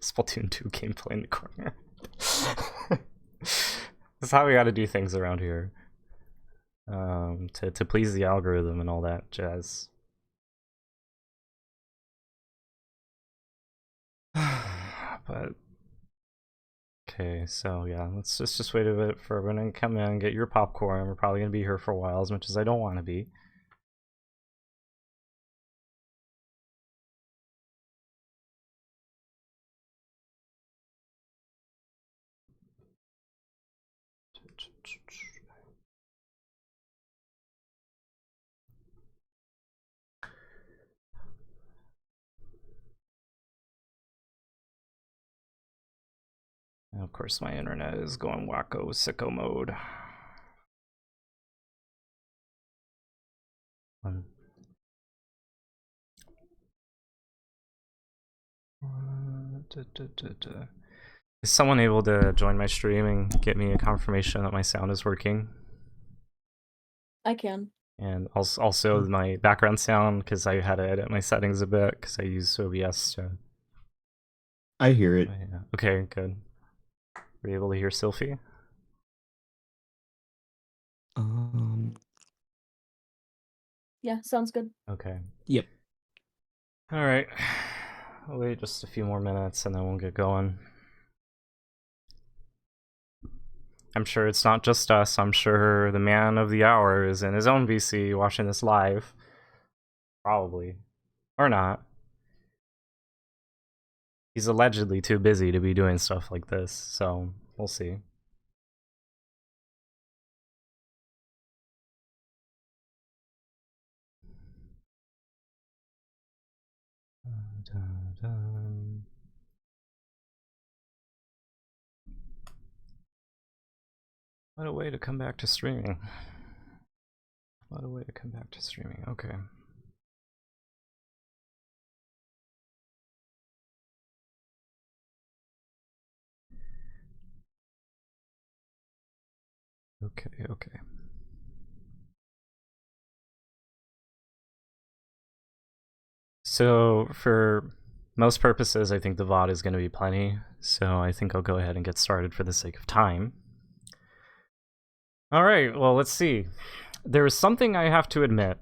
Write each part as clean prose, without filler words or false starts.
Splatoon 2 gameplay in the corner. That's how we gotta do things around here. To please the algorithm and all that jazz. But okay, so yeah, let's just wait a bit for everyone to come in and get your popcorn. We're probably gonna be here for a while, as much as I don't want to be. And of course, my internet is going wacko sicko mode. Is someone able to join my stream and get me a confirmation that my sound is working? I can. And also my background sound, because I had to edit my settings a bit because I use OBS to. I hear it. Yeah. Okay, good. Were you able to hear Sylphie? Yeah, sounds good. Okay. Yep. All right. I'll wait just a few more minutes and then we'll get going. I'm sure it's not just us. I'm sure the man of the hour is in his own VC watching this live. Probably. Or not. He's allegedly too busy to be doing stuff like this, so we'll see. What a way to come back to streaming. What a way to come back to streaming. Okay. Okay. So for most purposes, I think the VOD is going to be plenty. So I think I'll go ahead and get started for the sake of time. All right, well, let's see. There is something I have to admit.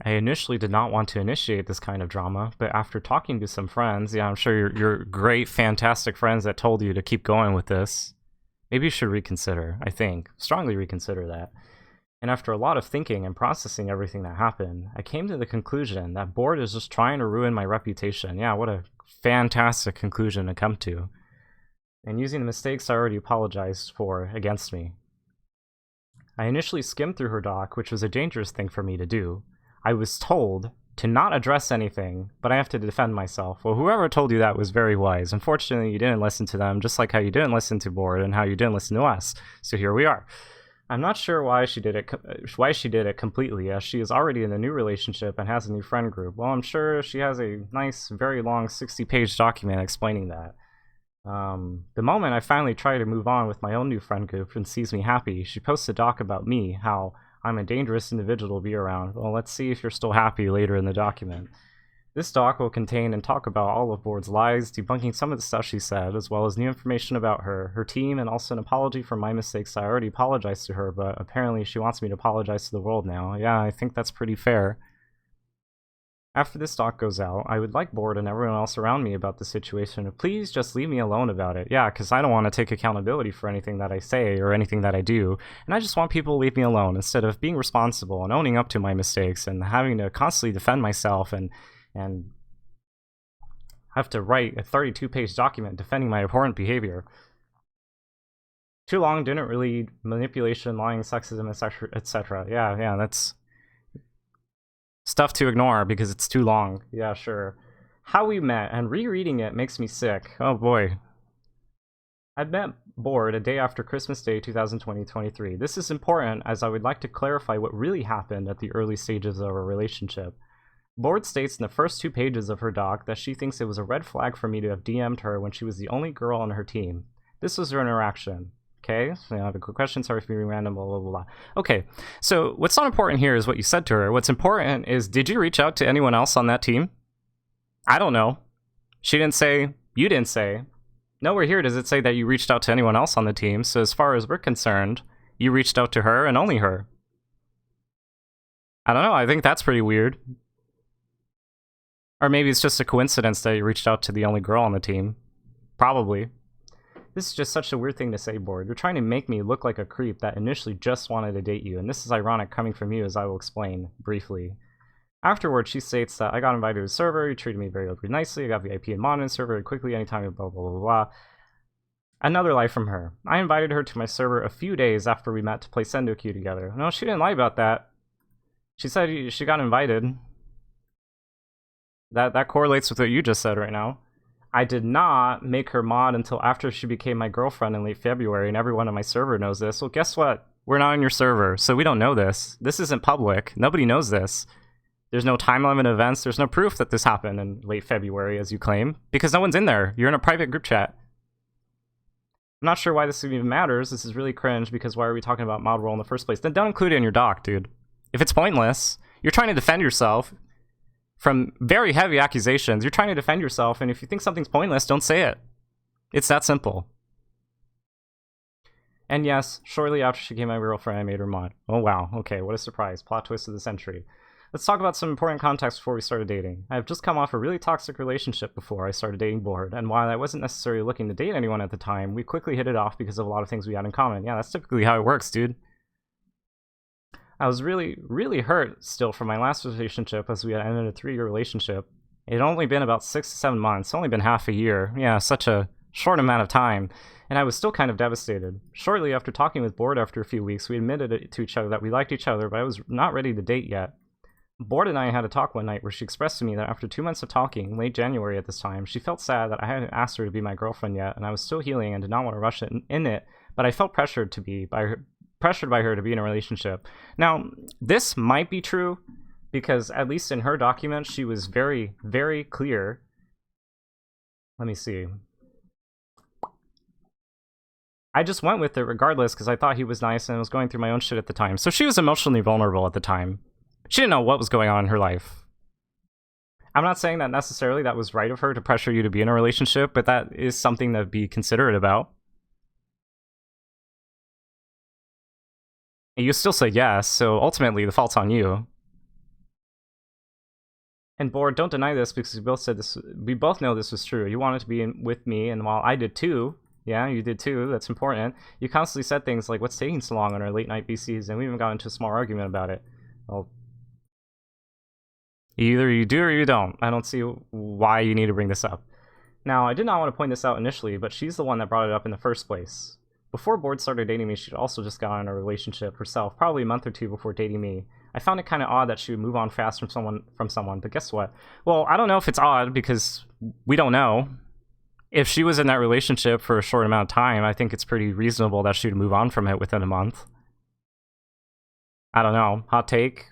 I initially did not want to initiate this kind of drama, but after talking to some friends, yeah, I'm sure you're great, fantastic friends that told you to keep going with this. Maybe you should reconsider, I think. Strongly reconsider that. And after a lot of thinking and processing everything that happened, I came to the conclusion that Board is just trying to ruin my reputation. Yeah, what a fantastic conclusion to come to. And using the mistakes I already apologized for against me. I initially skimmed through her doc, which was a dangerous thing for me to do. I was told to not address anything, but I have to defend myself. Well, whoever told you that was very wise. Unfortunately, you didn't listen to them, just like how you didn't listen to Board and how you didn't listen to us. So here we are. I'm not sure why she did it completely, as she is already in a new relationship and has a new friend group. Well, I'm sure she has a nice, very long 60-page document explaining that. The moment I finally try to move on with my own new friend group and sees me happy, she posts a doc about me, how I'm a dangerous individual to be around. Well, let's see if you're still happy later in the document. This doc will contain and talk about all of Board's lies, debunking some of the stuff she said, as well as new information about her team, and also an apology for my mistakes. I already apologized to her, but apparently she wants me to apologize to the world now. Yeah, I think that's pretty fair. After this doc goes out, I would like Board and everyone else around me about the situation to please just leave me alone about it. Yeah, because I don't want to take accountability for anything that I say or anything that I do, and I just want people to leave me alone instead of being responsible and owning up to my mistakes and having to constantly defend myself and have to write a 32-page document defending my abhorrent behavior. Too long, didn't really manipulation, lying, sexism, etc. Yeah, that's stuff to ignore because it's too long. Yeah, sure. How we met, and rereading it makes me sick. Oh boy. I'd met Board a day after Christmas Day 2023. This is important as I would like to clarify what really happened at the early stages of our relationship. Board states in the first 2 pages of her doc that she thinks it was a red flag for me to have DM'd her when she was the only girl on her team. This was her interaction. Okay, so I have a quick question, sorry for being random, blah, blah, blah. Okay, so what's not important here is what you said to her. What's important is, did you reach out to anyone else on that team? I don't know. She didn't say, you didn't say. Nowhere here does it say that you reached out to anyone else on the team, so as far as we're concerned, you reached out to her and only her. I don't know, I think that's pretty weird. Or maybe it's just a coincidence that you reached out to the only girl on the team. Probably. This is just such a weird thing to say, Board. You're trying to make me look like a creep that initially just wanted to date you, and this is ironic coming from you, as I will explain briefly. Afterwards, she states that I got invited to the server, you treated me very nicely, I got VIP and mod in the server very quickly, anytime, blah, blah, blah, blah. Another lie from her. I invited her to my server a few days after we met to play Sendoku together. No, she didn't lie about that. She said she got invited. That correlates with what you just said right now. I did not make her mod until after she became my girlfriend in late February, and everyone on my server knows this. Well, guess what? We're not on your server, so we don't know this. This isn't public. Nobody knows this. There's no time limit events. There's no proof that this happened in late February, as you claim, because no one's in there. You're in a private group chat. I'm not sure why this even matters. This is really cringe, because why are we talking about mod role in the first place? Then don't include it in your doc, dude. If it's pointless, you're trying to defend yourself from very heavy accusations. You're trying to defend yourself, and if you think something's pointless, don't say it. It's that simple. And yes, shortly after she became my girlfriend, I made her mod. Oh wow, okay, what a surprise. Plot twist of the century. Let's talk about some important context before we started dating. I have just come off a really toxic relationship before I started dating Board, and while I wasn't necessarily looking to date anyone at the time, we quickly hit it off because of a lot of things we had in common. Yeah, that's typically how it works, dude. I was really, really hurt still from my last relationship, as we had ended a 3-year relationship. It had only been about 6 to 7 months, only been half a year. Yeah, such a short amount of time, and I was still kind of devastated. Shortly after talking with Board after a few weeks, we admitted it to each other that we liked each other, but I was not ready to date yet. Board and I had a talk one night where she expressed to me that after 2 months of talking, late January at this time, she felt sad that I hadn't asked her to be my girlfriend yet, and I was still healing and did not want to rush in it, but I felt pressured by her to be in a relationship. Now, this might be true, because at least in her document, she was very, very clear. Let me see. I just went with it regardless because I thought he was nice and I was going through my own shit at the time. So she was emotionally vulnerable at the time. She didn't know what was going on in her life. I'm not saying that necessarily that was right of her to pressure you to be in a relationship, but that is something to be considerate about. And you still said yes, so ultimately the fault's on you. And Board, don't deny this because we both know this was true. You wanted to be with me, and while I did too, yeah, you did too, that's important, you constantly said things like, what's taking so long on our late night BCs, and we even got into a small argument about it. Well, either you do or you don't. I don't see why you need to bring this up. Now, I did not want to point this out initially, but she's the one that brought it up in the first place. Before Board started dating me, she'd also just gotten in a relationship herself, probably a month or two before dating me. I found it kind of odd that she would move on fast from someone, but guess what? Well, I don't know if it's odd because we don't know. If she was in that relationship for a short amount of time, I think it's pretty reasonable that she would move on from it within a month. I don't know. Hot take?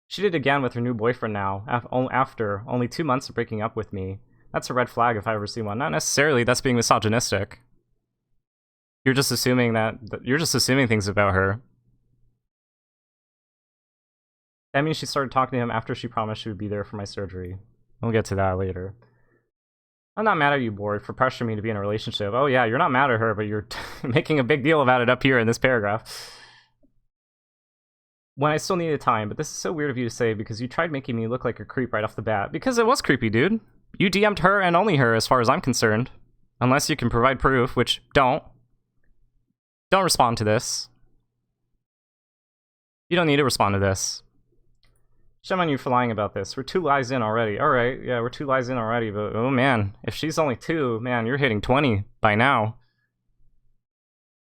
She did again with her new boyfriend now, after only 2 months of breaking up with me. That's a red flag if I ever see one. Not necessarily, that's being misogynistic. You're just assuming things about her. That means she started talking to him after she promised she would be there for my surgery. We'll get to that later. I'm not mad at you, Board, for pressuring me to be in a relationship. Oh yeah, you're not mad at her, but you're making a big deal about it up here in this paragraph. When I still needed time, but this is so weird of you to say because you tried making me look like a creep right off the bat. Because it was creepy, dude. You DM'd her and only her as far as I'm concerned. Unless you can provide proof, which don't. Don't respond to this. You don't need to respond to this. Shame on you for lying about this. We're 2 lies in already. Alright, yeah, we're 2 lies in already, but oh man, if she's only 2, man, you're hitting 20 by now.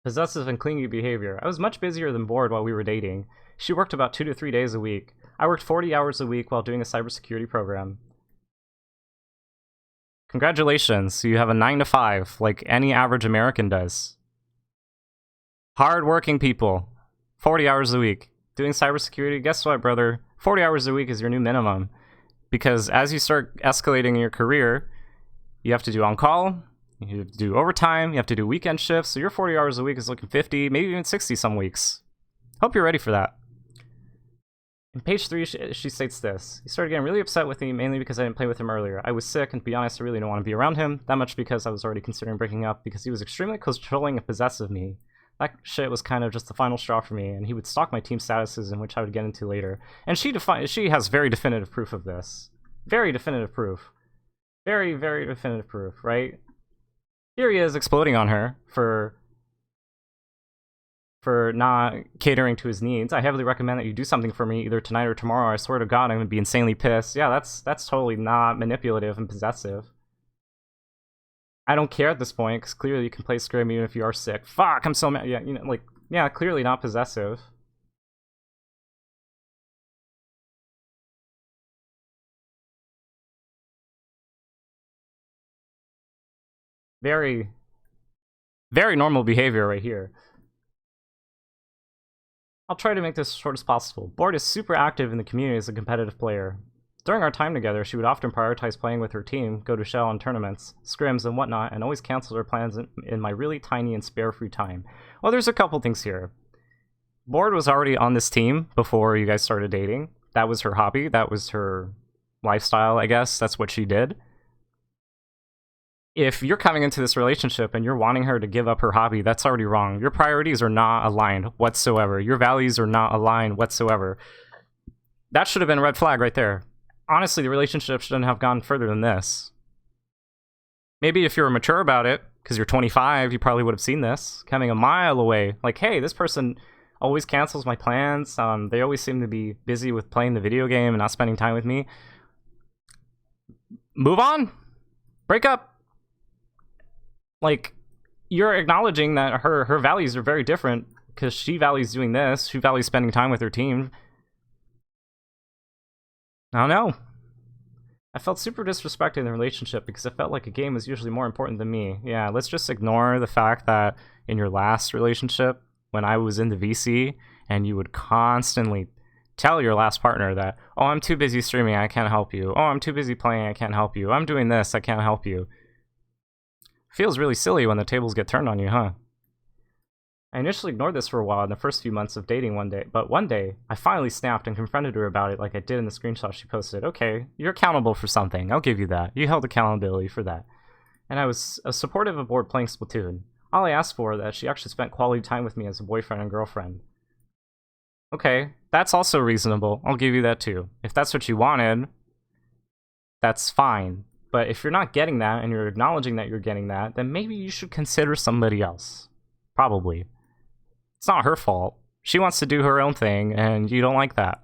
Possessive and clingy behavior. I was much busier than Bored while we were dating. She worked about 2 to 3 days a week. I worked 40 hours a week while doing a cybersecurity program. Congratulations, you have a 9 to 5, like any average American does. Hard-working people. 40 hours a week. Doing cybersecurity, guess what, brother? 40 hours a week is your new minimum. Because as you start escalating in your career, you have to do on-call, you have to do overtime, you have to do weekend shifts, so your 40 hours a week is looking 50, maybe even 60 some weeks. Hope you're ready for that. On page 3, she states this. He started getting really upset with me, mainly because I didn't play with him earlier. I was sick, and to be honest, I really didn't want to be around him, that much because I was already considering breaking up, because he was extremely controlling and possessive of me. That shit was kind of just the final straw for me, and he would stalk my team statuses, in which I would get into later. And she has very definitive proof of this. Very definitive proof. Very, very definitive proof, right? Here he is exploding on her for not catering to his needs. I heavily recommend that you do something for me either tonight or tomorrow. I swear to God, I'm gonna be insanely pissed. Yeah, that's totally not manipulative and possessive. I don't care at this point, because clearly you can play Scrim even if you are sick. Fuck, I'm so mad. Yeah, you know, like, yeah, clearly not possessive. Very, very normal behavior right here. I'll try to make this as short as possible. Board is super active in the community as a competitive player. During our time together, she would often prioritize playing with her team, go to shell on tournaments, scrims, and whatnot, and always cancels her plans in my really tiny and spare free time. Well, there's a couple things here. Board was already on this team before you guys started dating. That was her hobby. That was her lifestyle, I guess. That's what she did. If you're coming into this relationship and you're wanting her to give up her hobby, that's already wrong. Your priorities are not aligned whatsoever. Your values are not aligned whatsoever. That should have been a red flag right there. Honestly, the relationship shouldn't have gone further than this. Maybe if you were mature about it, because you're 25, you probably would have seen this coming a mile away. Like, hey, this person always cancels my plans. They always seem to be busy with playing the video game and not spending time with me. Move on. Break up. Like, you're acknowledging that her values are very different, because she values doing this. She values spending time with her team. I don't know. I felt super disrespected in the relationship because I felt like a game was usually more important than me. Yeah, let's just ignore the fact that in your last relationship, when I was in the VC, and you would constantly tell your last partner that, oh, I'm too busy streaming, I can't help you. Oh, I'm too busy playing, I can't help you. I'm doing this, I can't help you. Feels really silly when the tables get turned on you, huh? I initially ignored this for a while in the first few months of dating but one day, I finally snapped and confronted her about it like I did in the screenshot she posted. Okay, you're accountable for something, I'll give you that. You held accountability for that. And I was supportive of board playing Splatoon. All I asked for was that she actually spent quality time with me as a boyfriend and girlfriend. Okay, that's also reasonable, I'll give you that too. If that's what you wanted, that's fine. But if you're not getting that, and you're acknowledging that you're getting that, then maybe you should consider somebody else. Probably. It's not her fault. She wants to do her own thing, and you don't like that.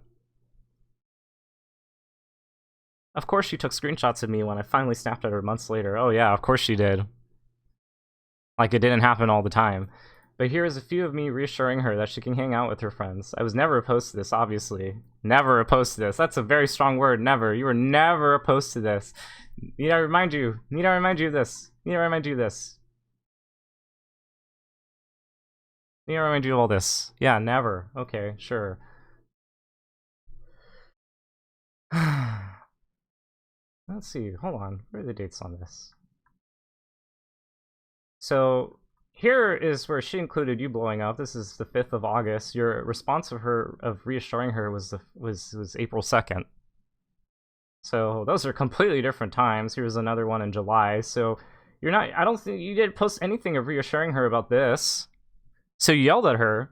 Of course she took screenshots of me when I finally snapped at her months later. Oh yeah, of course she did. Like it didn't happen all the time. But here is a few of me reassuring her that she can hang out with her friends. I was never opposed to this, obviously. Never opposed to this. That's a very strong word, never. You were never opposed to this. Need I remind you? Need I remind you of this? Need I remind you of this? Need I remind you of all this? Yeah, never. Okay, sure. Let's see, hold on. Where are the dates on this? So, here is where she included you blowing up. This is the 5th of August. Your response of reassuring her was April 2nd. So those are completely different times. Here's another one in July. So you're not, I don't think you didn't post anything of reassuring her about this. So you yelled at her.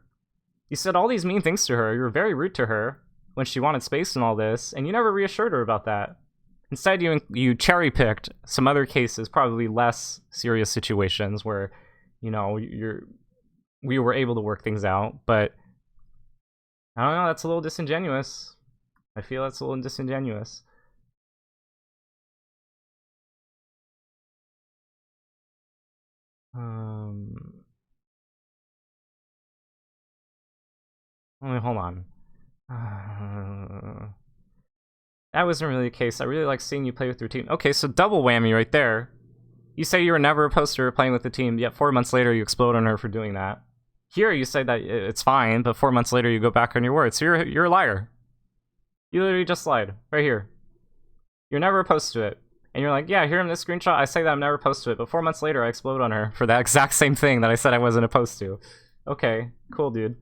You said all these mean things to her. You were very rude to her when she wanted space and all this, and you never reassured her about that. Instead, you cherry-picked some other cases, probably less serious situations where, you know, we were able to work things out, but I don't know, that's a little disingenuous. I feel that's a little disingenuous. Hold on. That wasn't really the case. I really like seeing you play with your team. Okay, so double whammy right there. You say you were never opposed to her playing with the team, yet 4 months later you explode on her for doing that. Here you say that it's fine, but 4 months later you go back on your word. So you're a liar. You literally just lied. Right here. You're never opposed to it. And you're like, yeah, here in this screenshot, I say that I'm never opposed to it, but 4 months later I explode on her for that exact same thing that I said I wasn't opposed to. Okay, cool, dude.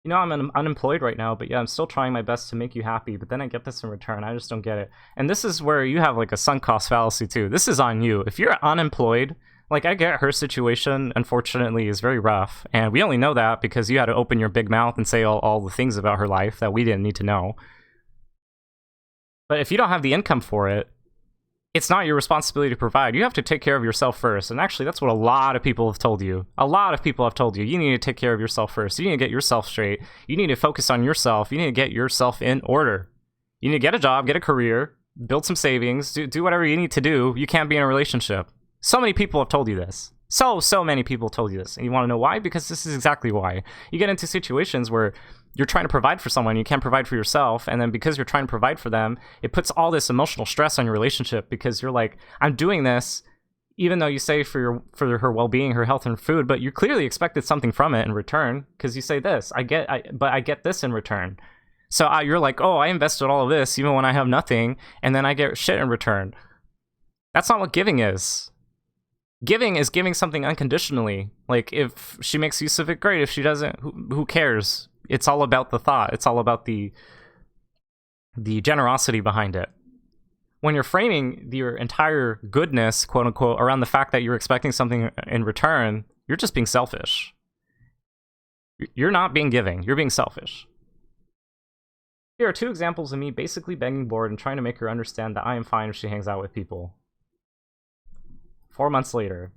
You know, I'm unemployed right now, but yeah, I'm still trying my best to make you happy, but then I get this in return. I just don't get it. And this is where you have like a sunk cost fallacy too. This is on you. If you're unemployed, like I get her situation, unfortunately, is very rough. And we only know that because you had to open your big mouth and say all the things about her life that we didn't need to know. But if you don't have the income for it, it's not your responsibility to provide. You have to take care of yourself first. And actually, that's what a lot of people have told you. A lot of people have told you, you need to take care of yourself first. You need to get yourself straight. You need to focus on yourself. You need to get yourself in order. You need to get a job, get a career, build some savings, do whatever you need to do. You can't be in a relationship. So many people have told you this. So many people told you this. And you want to know why? Because this is exactly why. You get into situations where you're trying to provide for someone, you can't provide for yourself, and then because you're trying to provide for them, it puts all this emotional stress on your relationship because you're like, I'm doing this, even though you say for her well-being, her health and food, but you clearly expected something from it in return because you say this, but I get this in return. So you're like, oh, I invested all of this even when I have nothing, and then I get shit in return. That's not what giving is. Giving is giving something unconditionally. Like, if she makes use of it, great. If she doesn't, who cares? It's all about the thought. It's all about the generosity behind it. When you're framing your entire goodness, quote unquote, around the fact that you're expecting something in return, you're just being selfish. You're not being giving. You're being selfish. Here are two examples of me basically begging Board and trying to make her understand that I am fine if she hangs out with people. 4 months later.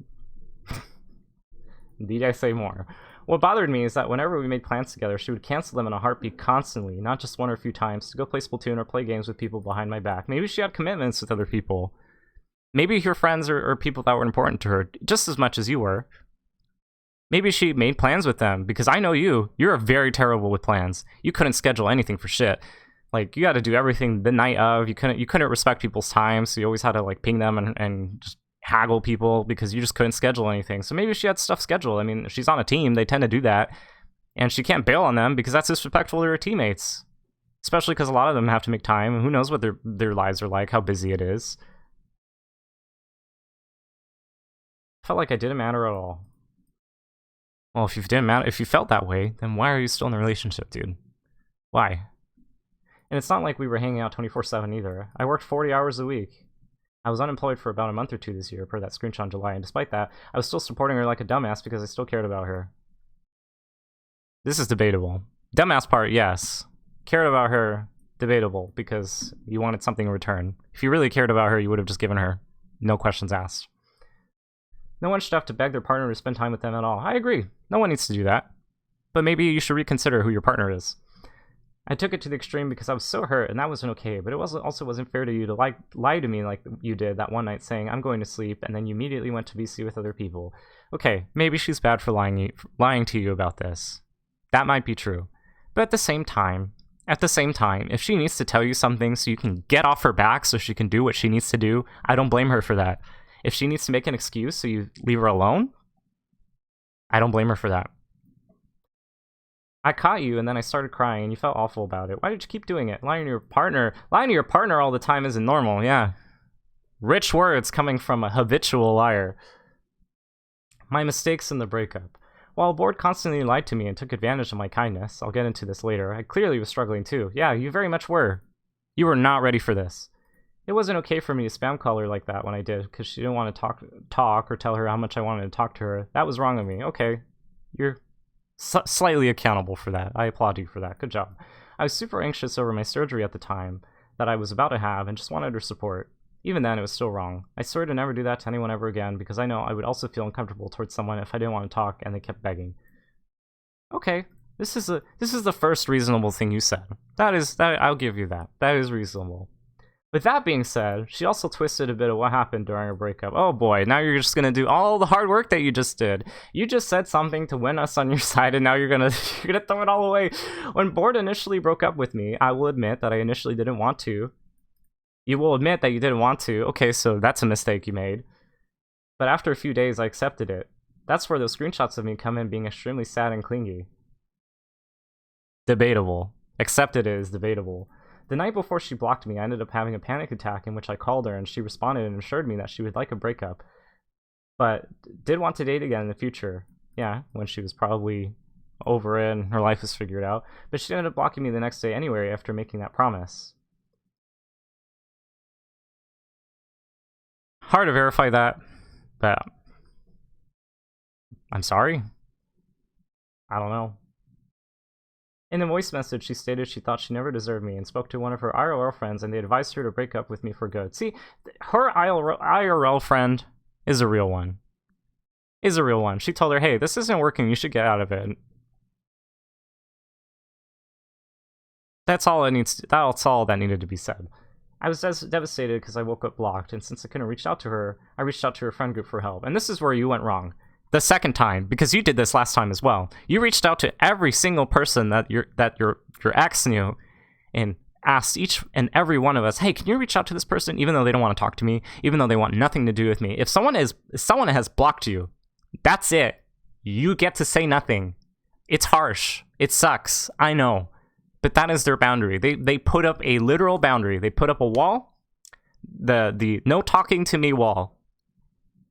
Need I say more? What bothered me is that whenever we made plans together, she would cancel them in a heartbeat constantly, not just one or a few times, to go play Splatoon or play games with people behind my back. Maybe she had commitments with other people. Maybe her friends or people that were important to her, just as much as you were. Maybe she made plans with them, because I know you. You're very terrible with plans. You couldn't schedule anything for shit. Like, you had to do everything the night of. You couldn't respect people's time, so you always had to like ping them and just haggle people because you just couldn't schedule anything. So maybe she had stuff scheduled. I mean, if she's on a team, they tend to do that, and she can't bail on them because that's disrespectful to her teammates, especially because a lot of them have to make time, and who knows what their lives are like, how busy it is. Felt like I didn't matter at all. Well, if you felt that way, then why are you still in the relationship, dude? Why? And it's not like we were hanging out 24/7 either. I worked 40 hours a week. I was unemployed for about a month or two this year, per that screenshot in July, and despite that, I was still supporting her like a dumbass because I still cared about her. This is debatable. Dumbass part, yes. Cared about her, debatable, because you wanted something in return. If you really cared about her, you would have just given her. No questions asked. No one should have to beg their partner to spend time with them at all. I agree. No one needs to do that. But maybe you should reconsider who your partner is. I took it to the extreme because I was so hurt, and that wasn't okay, but it also wasn't fair to you to lie to me like you did that one night saying, I'm going to sleep, and then you immediately went to BC with other people. Okay, maybe she's bad for lying to you about this. That might be true. But at the same time, if she needs to tell you something so you can get off her back so she can do what she needs to do, I don't blame her for that. If she needs to make an excuse so you leave her alone, I don't blame her for that. I caught you and then I started crying and you felt awful about it. Why did you keep doing it? Lying to your partner all the time isn't normal, yeah. Rich words coming from a habitual liar. My mistakes in the breakup. While Board constantly lied to me and took advantage of my kindness, I'll get into this later, I clearly was struggling too. Yeah, you very much were. You were not ready for this. It wasn't okay for me to spam call her like that when I did, because she didn't want to talk or tell her how much I wanted to talk to her. That was wrong of me. Okay, you're slightly accountable for that. I applaud you for that. Good job. I was super anxious over my surgery at the time that I was about to have and just wanted her support. Even then, it was still wrong. I swore to never do that to anyone ever again because I know I would also feel uncomfortable towards someone if I didn't want to talk and they kept begging. Okay, this is the first reasonable thing you said. I'll give you that. That is reasonable. With that being said, she also twisted a bit of what happened during our breakup. Oh boy, now you're just gonna do all the hard work that you just did. You just said something to win us on your side, and now you're gonna throw it all away. When Board initially broke up with me, I will admit that I initially didn't want to. You will admit that you didn't want to. Okay, so that's a mistake you made. But after a few days, I accepted it. That's where those screenshots of me come in being extremely sad and clingy. Debatable. Accepted it is debatable. The night before she blocked me, I ended up having a panic attack in which I called her and she responded and assured me that she would like a breakup, but did want to date again in the future. Yeah, when she was probably over it and her life was figured out, but she ended up blocking me the next day anyway after making that promise. Hard to verify that, but I'm sorry. I don't know. In a voice message, she stated she thought she never deserved me and spoke to one of her IRL friends, and they advised her to break up with me for good. See, her IRL friend is a real one. She told her, hey, this isn't working, you should get out of it. That's all that needed to be said. I was devastated because I woke up blocked, and since I couldn't reach out to her, I reached out to her friend group for help. And this is where you went wrong. The second time, because you did this last time as well. You reached out to every single person that your ex knew and asked each and every one of us, hey, can you reach out to this person, even though they don't want to talk to me, even though they want nothing to do with me. If someone has blocked you, that's it. You get to say nothing. It's harsh. It sucks. I know. But that is their boundary. They put up a literal boundary. They put up a wall. The no talking to me wall.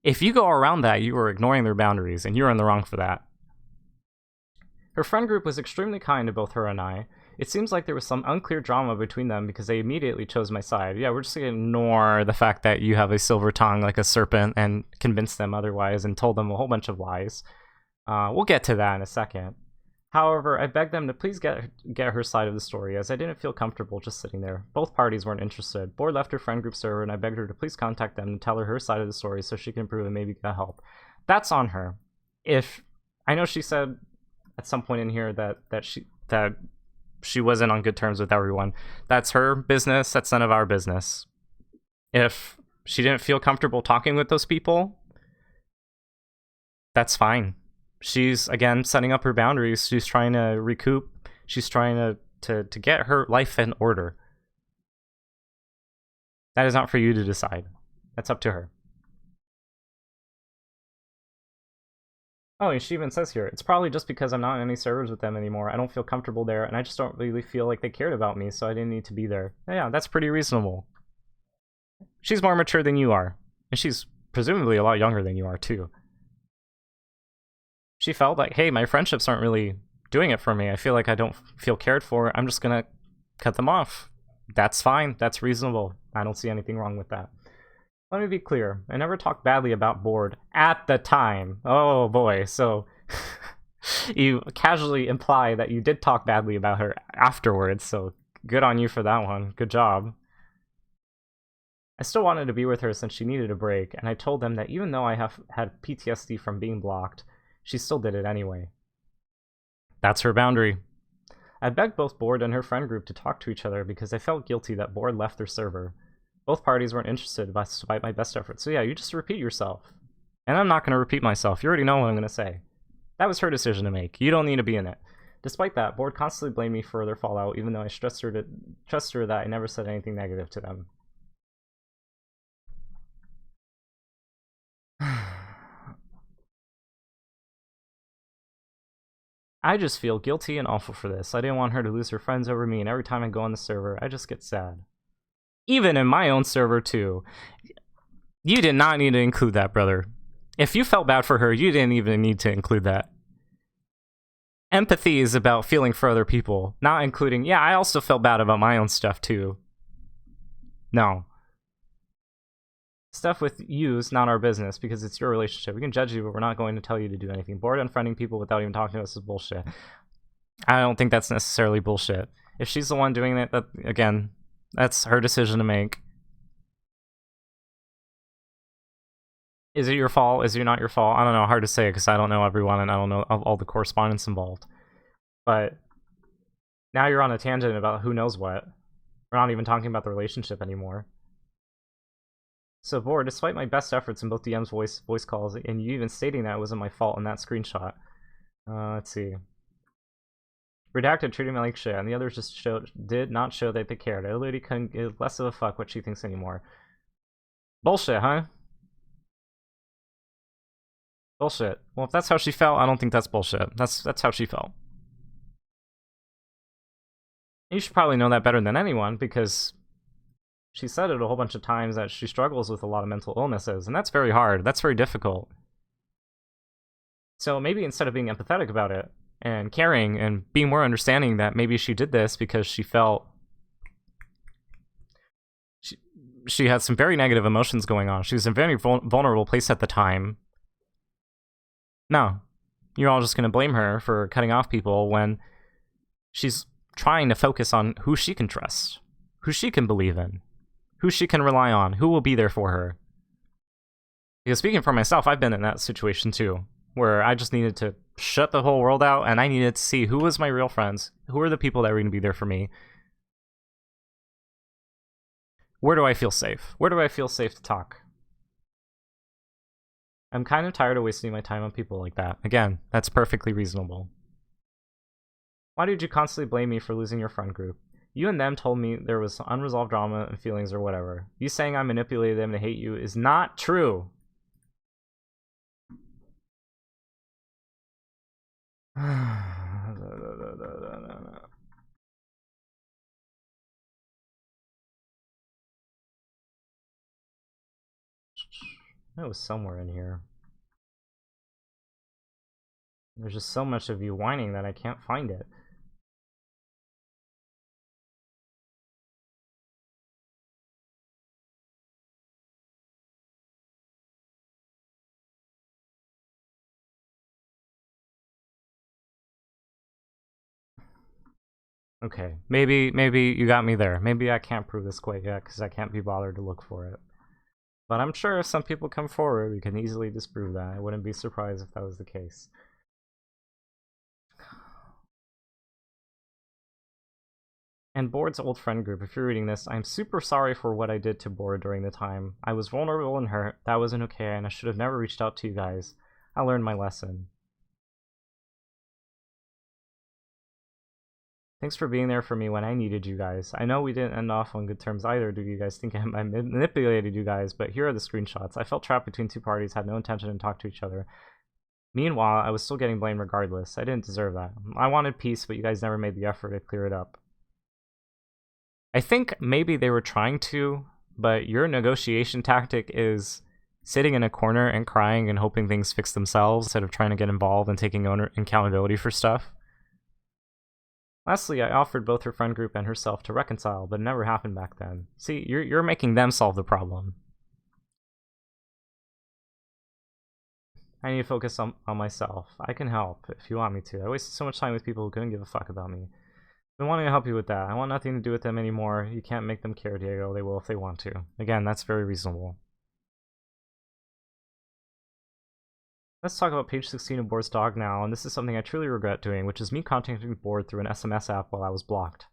If you go around that, you are ignoring their boundaries, and you're in the wrong for that. Her friend group was extremely kind to both her and I. It seems like there was some unclear drama between them because they immediately chose my side. Yeah, we're just going to ignore the fact that you have a silver tongue like a serpent and convince them otherwise and told them a whole bunch of lies. We'll get to that in a second. However, I begged them to please get her side of the story, as I didn't feel comfortable just sitting there. Both parties weren't interested. Board left her friend group server, and I begged her to please contact them and tell her side of the story so she can improve and maybe get help. That's on her. If I know she said at some point in here that she wasn't on good terms with everyone. That's her business. That's none of our business. If she didn't feel comfortable talking with those people, that's fine. She's, again, setting up her boundaries. She's trying to recoup. She's trying to get her life in order. That is not for you to decide. That's up to her. Oh, and she even says here, it's probably just because I'm not in any servers with them anymore. I don't feel comfortable there, and I just don't really feel like they cared about me, so I didn't need to be there. Yeah, that's pretty reasonable. She's more mature than you are, and she's presumably a lot younger than you are, too. She felt like, hey, my friendships aren't really doing it for me. I feel like I don't feel cared for. I'm just gonna cut them off. That's fine. That's reasonable. I don't see anything wrong with that. Let me be clear. I never talked badly about Board at the time. Oh boy. So you casually imply that you did talk badly about her afterwards. So good on you for that one. Good job. I still wanted to be with her since she needed a break, and I told them that even though I have had PTSD from being blocked, she still did it anyway. That's her boundary. I begged both Board and her friend group to talk to each other because I felt guilty that Board left their server. Both parties weren't interested despite my best efforts. So yeah, you just repeat yourself. And I'm not going to repeat myself. You already know what I'm going to say. That was her decision to make. You don't need to be in it. Despite that, Board constantly blamed me for their fallout, even though I stressed her that I never said anything negative to them. I just feel guilty and awful for this. I didn't want her to lose her friends over me, and every time I go on the server, I just get sad. Even in my own server, too. You did not need to include that, brother. If you felt bad for her, you didn't even need to include that. Empathy is about feeling for other people, not including, yeah, I also felt bad about my own stuff, too. No. Stuff with you is not our business because it's your relationship. We can judge you, but we're not going to tell you to do anything. Bored unfriending people without even talking to us is bullshit. I don't think that's necessarily bullshit. If she's the one doing it, that, again, that's her decision to make. Is it your fault? Is it not your fault? I don't know. Hard to say because I don't know everyone and I don't know all the correspondence involved. But now you're on a tangent about who knows what. We're not even talking about the relationship anymore. So Bored, despite my best efforts in both DMs, voice calls, and you even stating that it wasn't my fault in that screenshot. Let's see. Redacted treating me like shit, and the others just did not show that they cared. I literally couldn't give less of a fuck what she thinks anymore. Bullshit, huh? Bullshit. Well, if that's how she felt, I don't think that's bullshit. That's how she felt. You should probably know that better than anyone, because she said it a whole bunch of times that she struggles with a lot of mental illnesses, and that's very hard. That's very difficult. So maybe instead of being empathetic about it, and caring and being more understanding that maybe she did this because she felt she had some very negative emotions going on. She was in a very vulnerable place at the time. No, you're all just going to blame her for cutting off people when she's trying to focus on who she can trust, who she can believe in, who she can rely on, who will be there for her. Because speaking for myself, I've been in that situation too, where I just needed to shut the whole world out and I needed to see who was my real friends, who are the people that were going to be there for me. Where do I feel safe? Where do I feel safe to talk? I'm kind of tired of wasting my time on people like that. Again, that's perfectly reasonable. Why did you constantly blame me for losing your friend group? You and them told me there was unresolved drama and feelings or whatever. You saying I manipulated them to hate you is not true. It was somewhere in here. There's just so much of you whining that I can't find it. Okay, maybe you got me there. Maybe I can't prove this quite yet because I can't be bothered to look for it. But I'm sure if some people come forward, we can easily disprove that. I wouldn't be surprised if that was the case. And Board's old friend group, if you're reading this, I'm super sorry for what I did to Board during the time. I was vulnerable and hurt. That wasn't okay, and I should have never reached out to you guys. I learned my lesson. Thanks for being there for me when I needed you guys. I know we didn't end off on good terms either. Do you guys think I manipulated you guys? But here are the screenshots. I felt trapped between two parties, had no intention to talk to each other. Meanwhile, I was still getting blamed regardless. I didn't deserve that. I wanted peace, but you guys never made the effort to clear it up. I think maybe they were trying to, but your negotiation tactic is sitting in a corner and crying and hoping things fix themselves instead of trying to get involved and taking accountability for stuff. Lastly, I offered both her friend group and herself to reconcile, but it never happened back then. See, you're making them solve the problem. I need to focus on myself. I can help if you want me to. I wasted so much time with people who couldn't give a fuck about me. I've been wanting to help you with that. I want nothing to do with them anymore. You can't make them care, Diego. They will if they want to. Again, that's very reasonable. Let's talk about page 16 of Board's dog now, and this is something I truly regret doing, which is me contacting Board through an SMS app while I was blocked.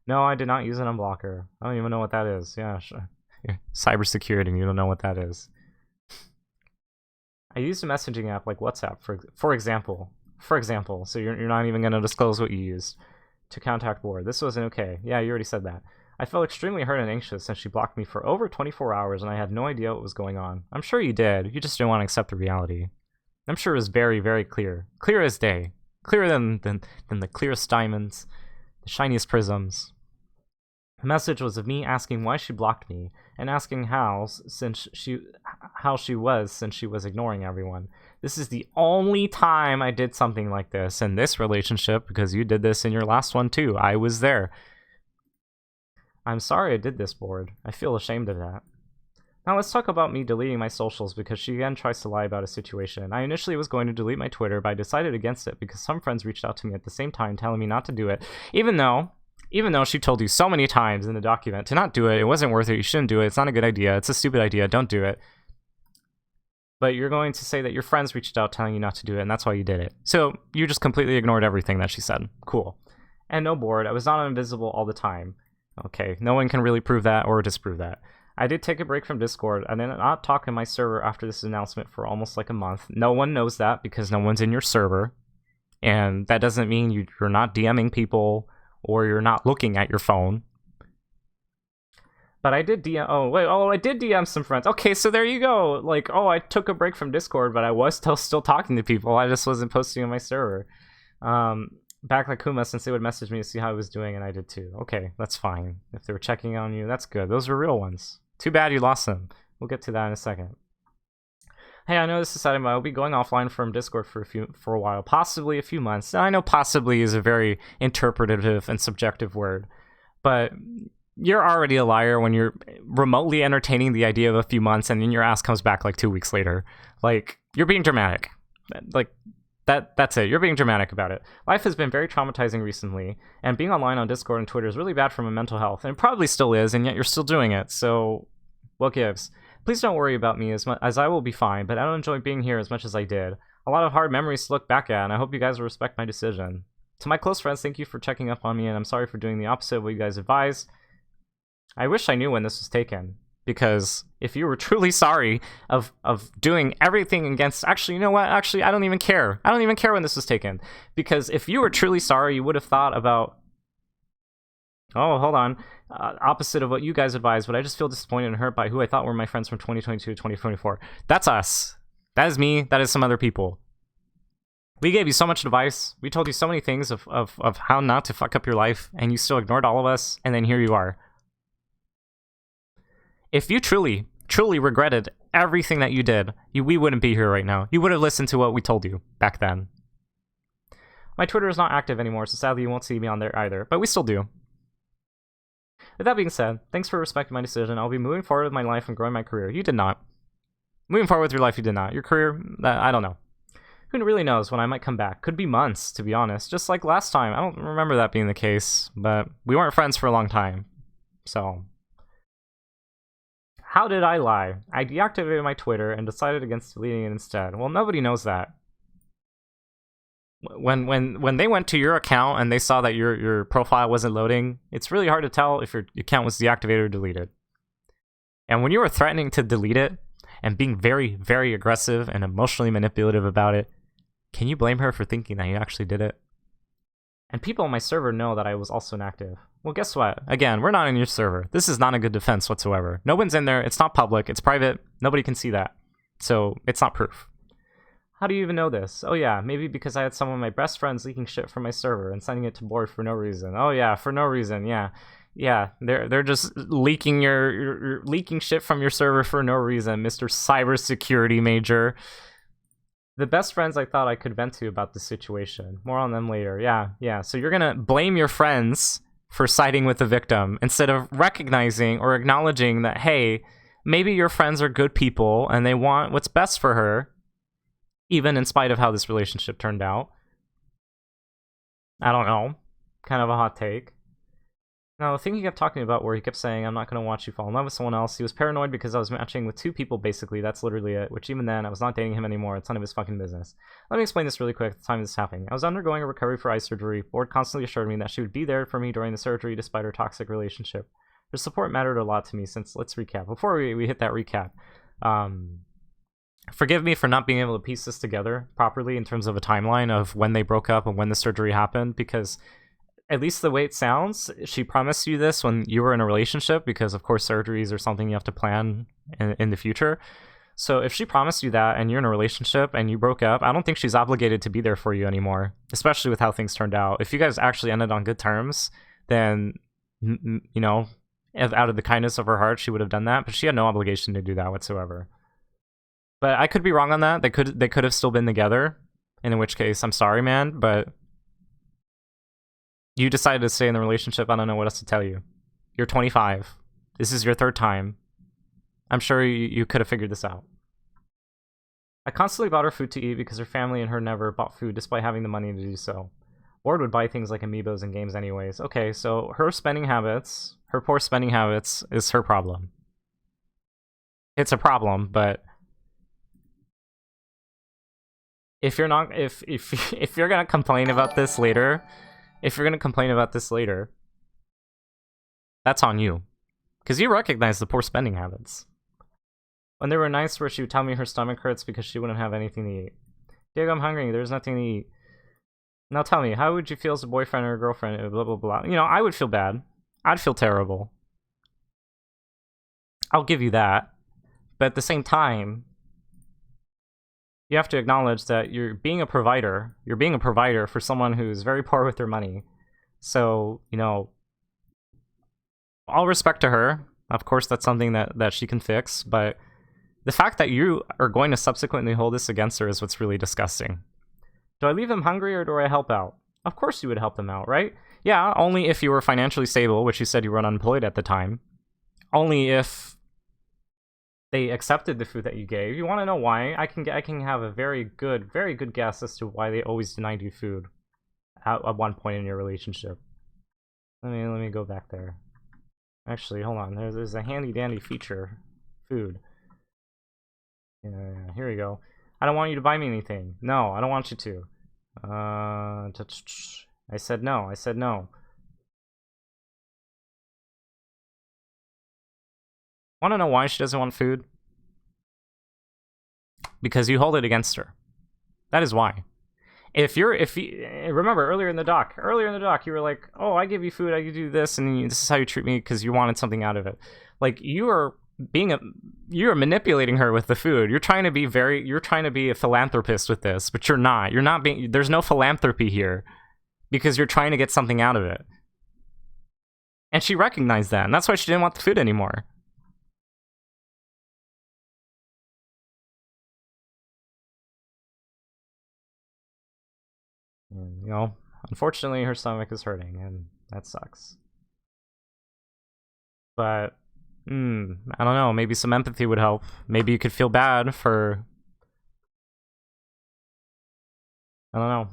No, I did not use an unblocker. I don't even know what that is. Yeah, sure. Cybersecurity, and you don't know what that is. I used a messaging app like WhatsApp, for example. So you're not even going to disclose what you used to contact Board. This wasn't okay. Yeah, you already said that. I felt extremely hurt and anxious since she blocked me for over 24 hours and I had no idea what was going on. I'm sure you did. You just didn't want to accept the reality. I'm sure it was very, very clear. Clear as day. Clearer than the clearest diamonds, the shiniest prisms. The message was of me asking why she blocked me and asking how she was since she was ignoring everyone. This is the only time I did something like this in this relationship, because you did this in your last one too. I was there. I'm sorry I did this, Board. I feel ashamed of that. Now let's talk about me deleting my socials, because she again tries to lie about a situation. I initially was going to delete my Twitter, but I decided against it because some friends reached out to me at the same time telling me not to do it, even though she told you so many times in the document to not do it. It wasn't worth it. You shouldn't do it. It's not a good idea. It's a stupid idea. Don't do it. But you're going to say that your friends reached out telling you not to do it, and that's why you did it. So you just completely ignored everything that she said. Cool. And no, Board, I was not invisible all the time. Okay, no one can really prove that or disprove that. I did take a break from Discord. I did not talk in my server after this announcement for almost like a month. No one knows that because no one's in your server. And that doesn't mean you're not DMing people or you're not looking at your phone. But I did DM... I did DM some friends. Okay, so there you go. Like, I took a break from Discord, but I was still talking to people. I just wasn't posting on my server. Back like Kuma, since they would message me to see how I was doing, and I did too. Okay, that's fine. If they were checking on you, that's good. Those were real ones. Too bad you lost them. We'll get to that in a second. Hey, I know this is sad, but I'll be going offline from Discord for a while, possibly a few months. Now, I know possibly is a very interpretative and subjective word, but you're already a liar when you're remotely entertaining the idea of a few months and then your ass comes back like 2 weeks later. Like, you're being dramatic. Like, that's it. You're being dramatic about it. Life has been very traumatizing recently, and being online on Discord and Twitter is really bad for my mental health, and it probably still is, and yet you're still doing it, so what gives? Please don't worry about me as much as I will be fine, but I don't enjoy being here as much as I did. A lot of hard memories to look back at, and I hope you guys will respect my decision. To my close friends, thank you for checking up on me, and I'm sorry for doing the opposite of what you guys advised. I wish I knew when this was taken, because if you were truly sorry of doing everything against... Actually, you know what? Actually, I don't even care. I don't even care when this was taken. Because if you were truly sorry, you would have thought about... Oh, hold on. Opposite of what you guys advised, but I just feel disappointed and hurt by who I thought were my friends from 2022 to 2024. That's us. That is me. That is some other people. We gave you so much advice. We told you so many things of how not to fuck up your life, and you still ignored all of us, and then here you are. If you truly regretted everything that you did, we wouldn't be here right now. You would have listened to what we told you back then. My Twitter is not active anymore, so sadly you won't see me on there either, but we still do. With that being said, thanks for respecting my decision. I'll be moving forward with my life and growing my career. You did not. Moving forward with your life, you did not. Your career, I don't know. Who really knows when I might come back? Could be months, to be honest. Just like last time. I don't remember that being the case, but we weren't friends for a long time. So... How did I lie? I deactivated my Twitter and decided against deleting it instead. Well, nobody knows that. When they went to your account and they saw that your profile wasn't loading, it's really hard to tell if your account was deactivated or deleted. And when you were threatening to delete it and being very, very aggressive and emotionally manipulative about it, can you blame her for thinking that you actually did it? And people on my server know that I was also inactive. Well, guess what? Again, we're not in your server. This is not a good defense whatsoever. No one's in there. It's not public. It's private. Nobody can see that. So it's not proof. How do you even know this? Oh yeah, maybe because I had some of my best friends leaking shit from my server and sending it to board for no reason. Oh yeah, for no reason. Yeah, they're just leaking you're leaking shit from your server for no reason, Mr. Cybersecurity Major. The best friends I thought I could vent to about this situation. More on them later. Yeah. So you're gonna blame your friends for siding with the victim instead of recognizing or acknowledging that, hey, maybe your friends are good people and they want what's best for her, even in spite of how this relationship turned out. I don't know. Kind of a hot take. Now, the thing he kept talking about where he kept saying, I'm not going to watch you fall in love with someone else, he was paranoid because I was matching with 2 people, basically. That's literally it. Which even then, I was not dating him anymore. It's none of his fucking business. Let me explain this really quick at the time this is happening. I was undergoing a recovery for eye surgery. Board constantly assured me that she would be there for me during the surgery despite our toxic relationship. Her support mattered a lot to me since, let's recap. Before we hit that recap, forgive me for not being able to piece this together properly in terms of a timeline of when they broke up and when the surgery happened, because at least the way it sounds, she promised you this when you were in a relationship, because of course surgeries are something you have to plan in the future. So if she promised you that and you're in a relationship and you broke up, I don't think she's obligated to be there for you anymore, especially with how things turned out. If you guys actually ended on good terms, then, you know, out of the kindness of her heart, she would have done that, but she had no obligation to do that whatsoever. But I could be wrong on that. They could have still been together, in which case, I'm sorry, man, but you decided to stay in the relationship. I don't know what else to tell you. You're 25. This is your 3rd time. I'm sure you could have figured this out. I constantly bought her food to eat because her family and her never bought food despite having the money to do so. Ward would buy things like amiibos and games anyways. Okay, so her spending habits, her poor spending habits, is her problem. It's a problem, but if you're not, if you're gonna complain about this later, that's on you, because you recognize the poor spending habits. When there were nights where she would tell me her stomach hurts because she wouldn't have anything to eat. Diego, I'm hungry. There's nothing to eat. Now tell me, how would you feel as a boyfriend or a girlfriend? Blah blah blah. You know, I would feel bad. I'd feel terrible. I'll give you that, but at the same time, you have to acknowledge that you're being a provider. You're being a provider for someone who's very poor with their money. So, you know, all respect to her. Of course, that's something that she can fix. But The fact that you are going to subsequently hold this against her is what's really disgusting. Do I leave him hungry or do I help out? Of course you would help them out, right? Yeah, only if you were financially stable, which you said you were unemployed at the time. Only if they accepted the food that you gave. You want to know why? I can have a very good guess as to why they always denied you food at one point in your relationship. Let me go back there. Actually, hold on. There's a handy dandy feature, food. Yeah, here we go. I don't want you to buy me anything. No, I don't want you to. I said no. I said no. Want to know why she doesn't want food? Because you hold it against her. That is why. If you remember earlier in the doc, you were like, "Oh, I give you food, I give you this, and this is how you treat me because you wanted something out of it." Like you're manipulating her with the food. You're trying to be a philanthropist with this, but you're not. There's no philanthropy here because you're trying to get something out of it. And she recognized that, and that's why she didn't want the food anymore. And, unfortunately, her stomach is hurting, and that sucks. But, I don't know, maybe some empathy would help. Maybe you could feel bad for... I don't know.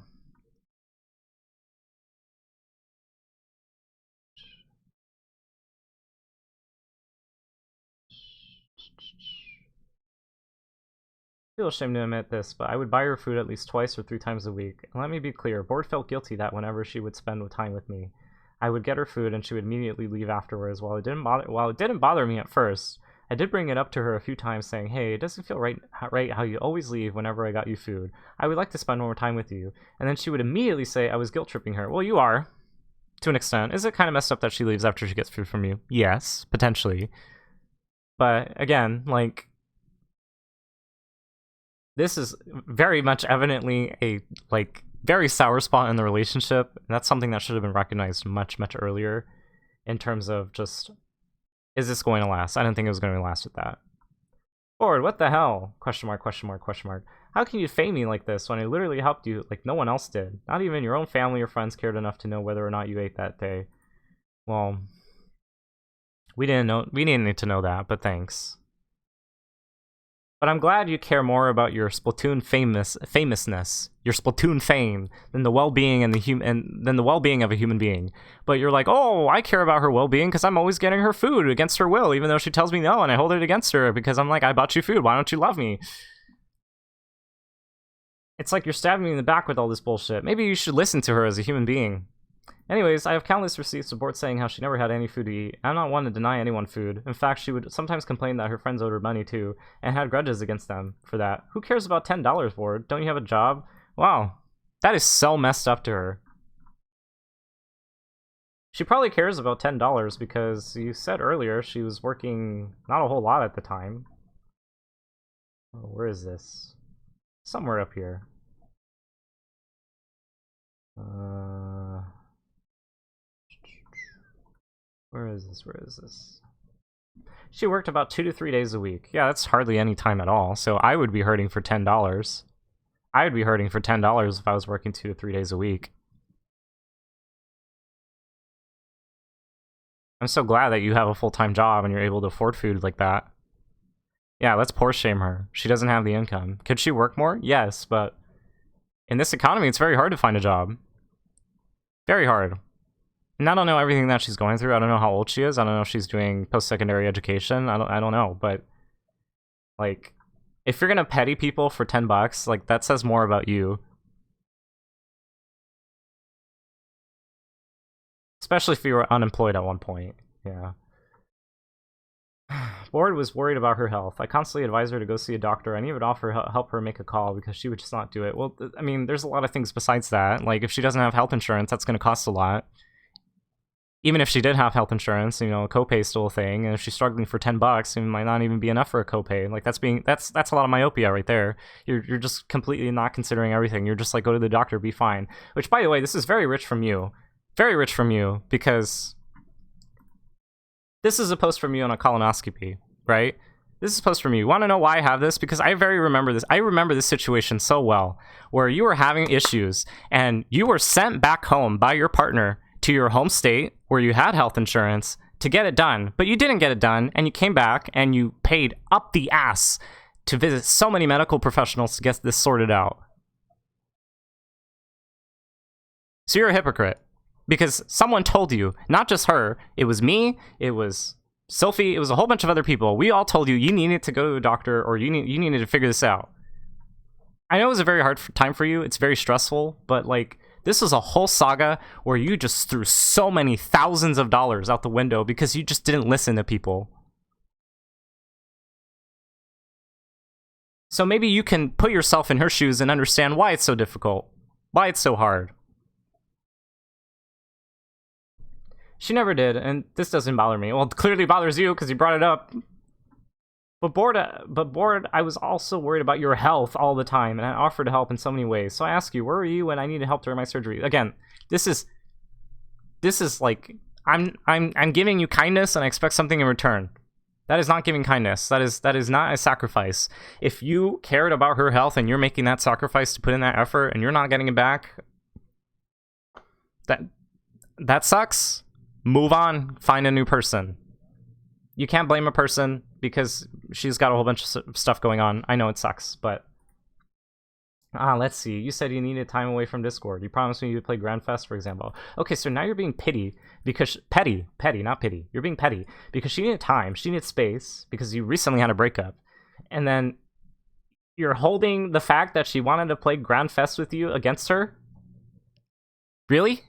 I feel ashamed to admit this, but I would buy her food at least twice or 3 times a week. And let me be clear, Board felt guilty that whenever she would spend time with me, I would get her food and she would immediately leave afterwards. While it didn't bother me at first, I did bring it up to her a few times saying, "Hey, it doesn't feel right how you always leave whenever I got you food. I would like to spend more time with you." And then she would immediately say I was guilt tripping her. Well, you are, to an extent. Is it kind of messed up that she leaves after she gets food from you? Yes, potentially. But again, like, this is very much evidently a very sour spot in the relationship, and that's something that should have been recognized much earlier in terms of just, is this going to last? I didn't think it was going to last with that. Lord, what the hell? Question mark, question mark, question mark. How can you fame me like this when I literally helped you like no one else did? Not even your own family or friends cared enough to know whether or not you ate that day. Well, we didn't need to know that, but thanks. But I'm glad you care more about your Splatoon famousness, your Splatoon fame, than the well-being of a human being. But you're like, "Oh, I care about her well-being because I'm always getting her food against her will, even though she tells me no, and I hold it against her because I'm like, I bought you food. Why don't you love me?" It's like you're stabbing me in the back with all this bullshit. Maybe you should listen to her as a human being. Anyways, I have countless receipts of Bort saying how she never had any food to eat. I'm not one to deny anyone food. In fact, she would sometimes complain that her friends owed her money too, and had grudges against them for that. Who cares about $10, Bort? Don't you have a job? Wow, that is so messed up to her. She probably cares about $10 because you said earlier she was working not a whole lot at the time. Oh, where is this? Somewhere up here. Where is this? She worked about 2 to 3 days a week. Yeah, that's hardly any time at all. So I would be hurting for $10. I would be hurting for $10 if I was working 2 to 3 days a week. I'm so glad that you have a full-time job and you're able to afford food like that. Yeah, let's poor shame her. She doesn't have the income. Could she work more? Yes, but in this economy, it's very hard to find a job. Very hard. And I don't know everything that she's going through. I don't know how old she is. I don't know if she's doing post-secondary education. I don't know, but like, if you're gonna petty people for $10, like, that says more about you. Especially if you were unemployed at one point. Yeah. Ward was worried about her health. I constantly advised her to go see a doctor. I even offer help her make a call because she would just not do it. Well, I mean, there's a lot of things besides that. Like, if she doesn't have health insurance, that's going to cost a lot. Even if she did have health insurance, a copay is still a thing. And if she's struggling for $10, it might not even be enough for a copay. Like, that's a lot of myopia right there. You're just completely not considering everything. You're just like, go to the doctor, be fine. Which, by the way, this is very rich from you. Very rich from you, because this is a post from you on a colonoscopy, right? This is post from you. Want to know why I have this? Because I remember this. I remember this situation so well, where you were having issues and you were sent back home by your partner to your home state where you had health insurance to get it done, but you didn't get it done, and you came back and you paid up the ass to visit so many medical professionals to get this sorted out. So you're a hypocrite because someone told you, not just her, it was me, it was Sophie, it was a whole bunch of other people. We all told you you needed to go to a doctor or you needed to figure this out. I know it was a very hard time for you. It's very stressful, but like this was a whole saga where you just threw so many thousands of dollars out the window because you just didn't listen to people. So maybe you can put yourself in her shoes and understand why it's so difficult, why it's so hard. She never did, and this doesn't bother me. Well, it clearly bothers you because you brought it up. But bored, I was also worried about your health all the time, and I offered to help in so many ways. So I ask you, where were you when I needed help during my surgery? Again, this is like I'm giving you kindness, and I expect something in return. That is not giving kindness. That is not a sacrifice. If you cared about her health and you're making that sacrifice to put in that effort, and you're not getting it back, that sucks. Move on, find a new person. You can't blame a person because she's got a whole bunch of stuff going on. I know it sucks, but let's see. You said you needed time away from Discord. You promised me you'd play Grand Fest, for example. Okay, so now you're being petty because petty, not pity. You're being petty because she needed time, she needed space because you recently had a breakup, and then you're holding the fact that she wanted to play Grand Fest with you against her. Really?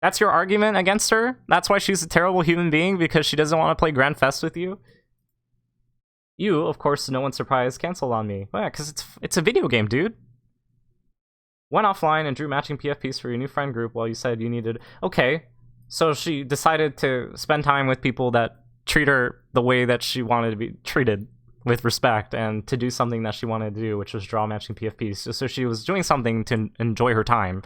That's your argument against her? That's why she's a terrible human being, because she doesn't want to play Grand Fest with you? You, of course, to no one's surprise, canceled on me. Well, yeah, because it's a video game, dude. Went offline and drew matching PFPs for your new friend group while you said you needed... Okay, so she decided to spend time with people that treat her the way that she wanted to be treated, with respect, and to do something that she wanted to do, which was draw matching PFPs. So she was doing something to enjoy her time.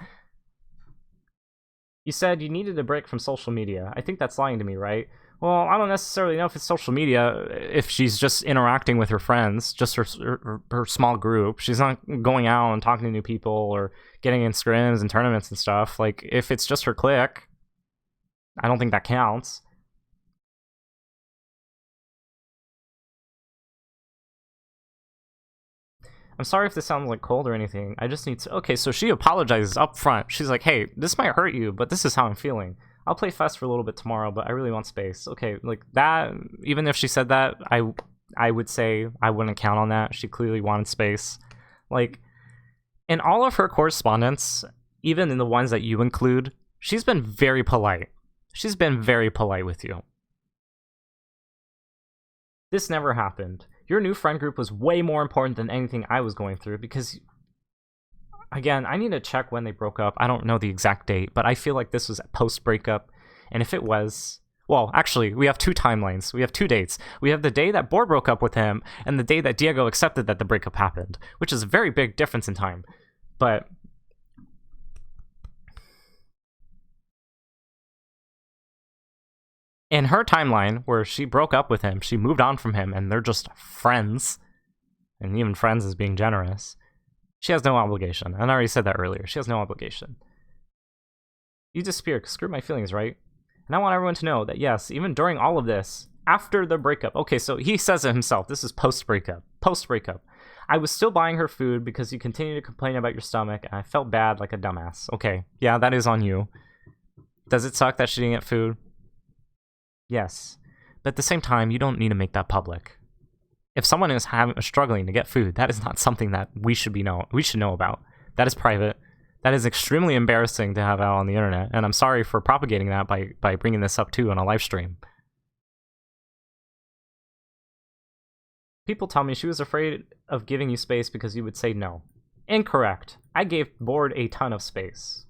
You said you needed a break from social media. I think that's lying to me, right? Well, I don't necessarily know if it's social media, if she's just interacting with her friends, just her small group. She's not going out and talking to new people or getting in scrims and tournaments and stuff. Like, if it's just her clique, I don't think that counts. I'm sorry if this sounds like cold or anything. I just need to... Okay, so she apologizes up front. She's like, hey, this might hurt you, but this is how I'm feeling. I'll play Fest for a little bit tomorrow, but I really want space. Okay, like that, even if she said that, I would say I wouldn't count on that. She clearly wanted space. Like, in all of her correspondence, even in the ones that you include, she's been very polite. She's been very polite with you. This never happened. Your new friend group was way more important than anything I was going through because, again, I need to check when they broke up. I don't know the exact date, but I feel like this was post-breakup. And if it was... Well, actually, we have two timelines. We have two dates. We have the day that Boar broke up with him and the day that Diego accepted that the breakup happened, which is a very big difference in time. But... in her timeline, where she broke up with him, she moved on from him, and they're just friends, and even friends is being generous, she has no obligation. And I already said that earlier. She has no obligation. You disappeared. Screw my feelings, right? And I want everyone to know that, yes, even during all of this, after the breakup... Okay, so he says it himself. This is post-breakup. Post-breakup. I was still buying her food because you continued to complain about your stomach, and I felt bad like a dumbass. Okay, yeah, that is on you. Does it suck that she didn't get food? Yes, but at the same time, you don't need to make that public. If someone is struggling to get food, that is not something that we should know about. That is private. That is extremely embarrassing to have out on the internet, and I'm sorry for propagating that by bringing this up too on a live stream. People tell me she was afraid of giving you space because you would say no. Incorrect. I gave Board a ton of space.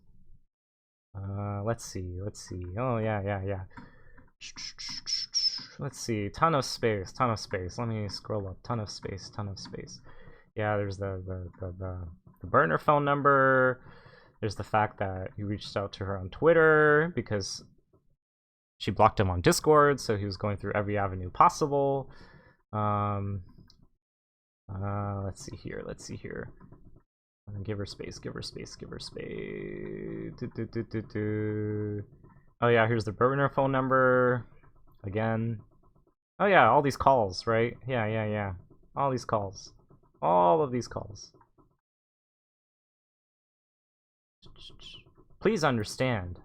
Let's see. Oh, yeah. Let's see. Ton of space. Let me scroll up. Ton of space. Yeah, there's the burner phone number. There's the fact that you reached out to her on Twitter because She blocked him on Discord, so he was going through every avenue possible. Let's see here. Give her space. Oh yeah, here's the burner phone number. Again. Oh yeah, all these calls, right? Yeah. All these calls. All of these calls. Please understand.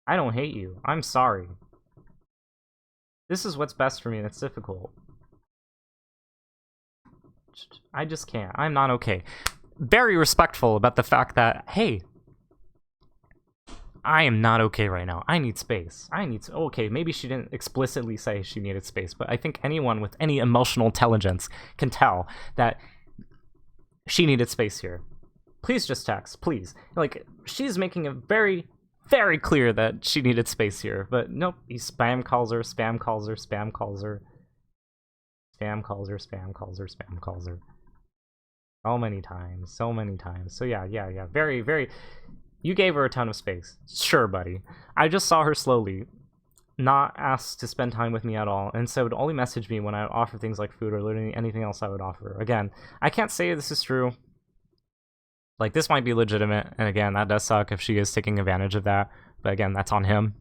I don't hate you. I'm sorry. This is what's best for me, and it's difficult. I just can't. I'm not okay. Very respectful about the fact that, hey, I am not okay right now. I need space. Okay, maybe she didn't explicitly say she needed space, but I think anyone with any emotional intelligence can tell that she needed space here. Please just text, please. Like, she's making it very, very clear that she needed space here, but nope, he spam calls her. So many times. So yeah. Very, very. You gave her a ton of space. Sure, buddy. I just saw her slowly, not ask to spend time with me at all, and so would only message me when I would offer things like food or literally anything else I would offer. Again, I can't say this is true. Like, this might be legitimate, and again, that does suck if she is taking advantage of that, but again, that's on him.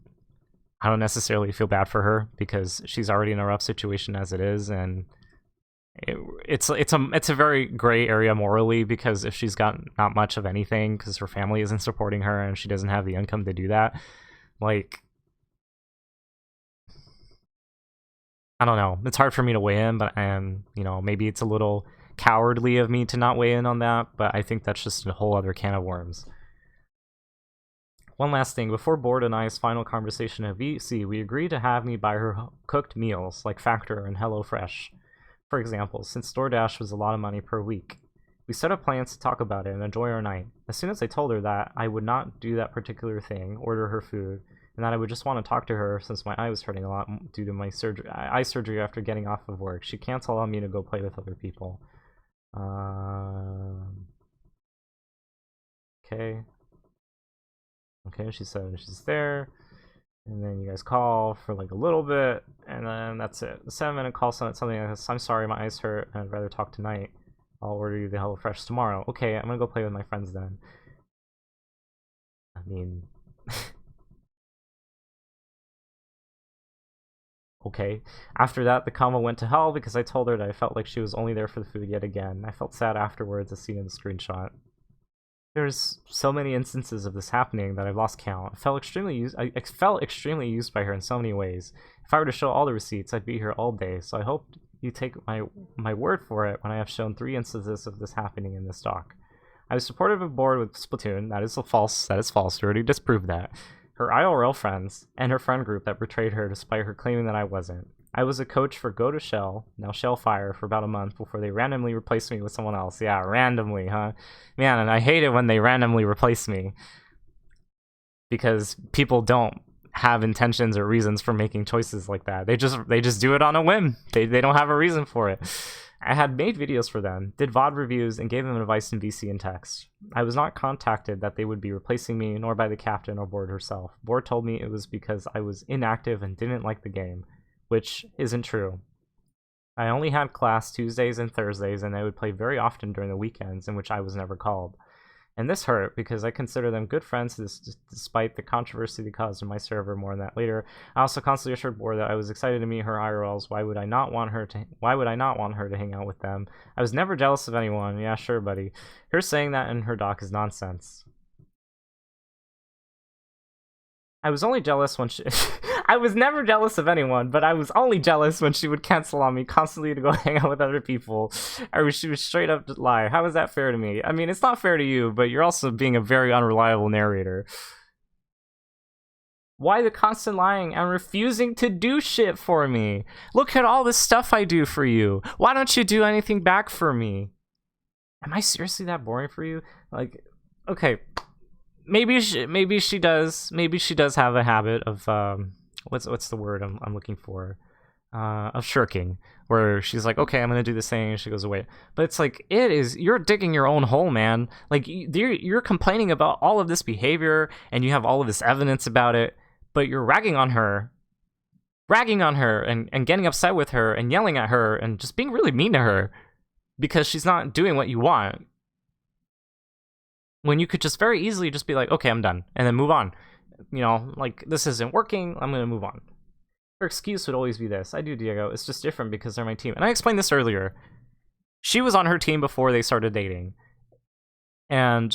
I don't necessarily feel bad for her, because she's already in a rough situation as it is, and it's a very gray area morally, because if she's got not much of anything because her family isn't supporting her and she doesn't have the income to do that, like, I don't know, it's hard for me to weigh in, but you know, maybe it's a little cowardly of me to not weigh in on that, but I think that's just a whole other can of worms. One last thing, before Board and I's final conversation at VC, we agreed to have me buy her cooked meals like Factor and HelloFresh. For example, since DoorDash was a lot of money per week. We set up plans to talk about it and enjoy our night. As soon as I told her that I would not do that particular thing, order her food, and that I would just want to talk to her since my eye was hurting a lot due to my eye surgery after getting off of work, she canceled on me to go play with other people. Okay, she said she's there. And then you guys call for like a little bit, and then that's it. The 7-minute call something like this. I'm sorry, my eyes hurt, and I'd rather talk tonight. I'll order you the HelloFresh tomorrow. Okay, I'm gonna go play with my friends then. I mean... okay. After that, the convo went to hell because I told her that I felt like she was only there for the food yet again. I felt sad afterwards, as seen in the screenshot. There's so many instances of this happening that I've lost count. I felt extremely used by her in so many ways. If I were to show all the receipts, I'd be here all day, so I hope you take my word for it when I have shown 3 instances of this happening in this doc. I was supportive of Board with Splatoon. That is false. You already disproved that. Her IRL friends, and her friend group that betrayed her despite her claiming that I wasn't. I was a coach for Go to Shell, now Shellfire, for about a month before they randomly replaced me with someone else. Yeah, randomly, huh? Man, and I hate it when they randomly replace me. Because people don't have intentions or reasons for making choices like that. They just do it on a whim. They don't have a reason for it. I had made videos for them, did VOD reviews, and gave them advice in VC and text. I was not contacted that they would be replacing me, nor by the captain or Board herself. Board told me it was because I was inactive and didn't like the game, which isn't true. I only had class Tuesdays and Thursdays, and I would play very often during the weekends, in which I was never called. And this hurt, because I consider them good friends despite the controversy they caused in my server. More on that later. I also constantly assured Board that I was excited to meet her IRLs. Why would I not want her to hang out with them? I was never jealous of anyone. Yeah, sure, buddy. Her saying that in her doc is nonsense. I was only jealous when she... I was never jealous of anyone, but I was only jealous when she would cancel on me constantly to go hang out with other people, or she would straight up lie. How is that fair to me? I mean, it's not fair to you, but you're also being a very unreliable narrator. Why the constant lying and refusing to do shit for me? Look at all this stuff I do for you. Why don't you do anything back for me? Am I seriously that boring for you? Like, okay, maybe she does have a habit of what's the word I'm looking for? Of shirking, where she's like, okay, I'm gonna do this thing, and she goes away. But it's like, you're digging your own hole, man. Like, you're complaining about all of this behavior, and you have all of this evidence about it, but you're ragging on her ragging on her and getting upset with her and yelling at her and just being really mean to her because she's not doing what you want. When you could just very easily just be like, okay, I'm done, and then move on. You know, like, this isn't working, I'm gonna move on. Her excuse would always be this: I do, Diego, it's just different because they're my team. And I explained this earlier. She was on her team before they started dating. And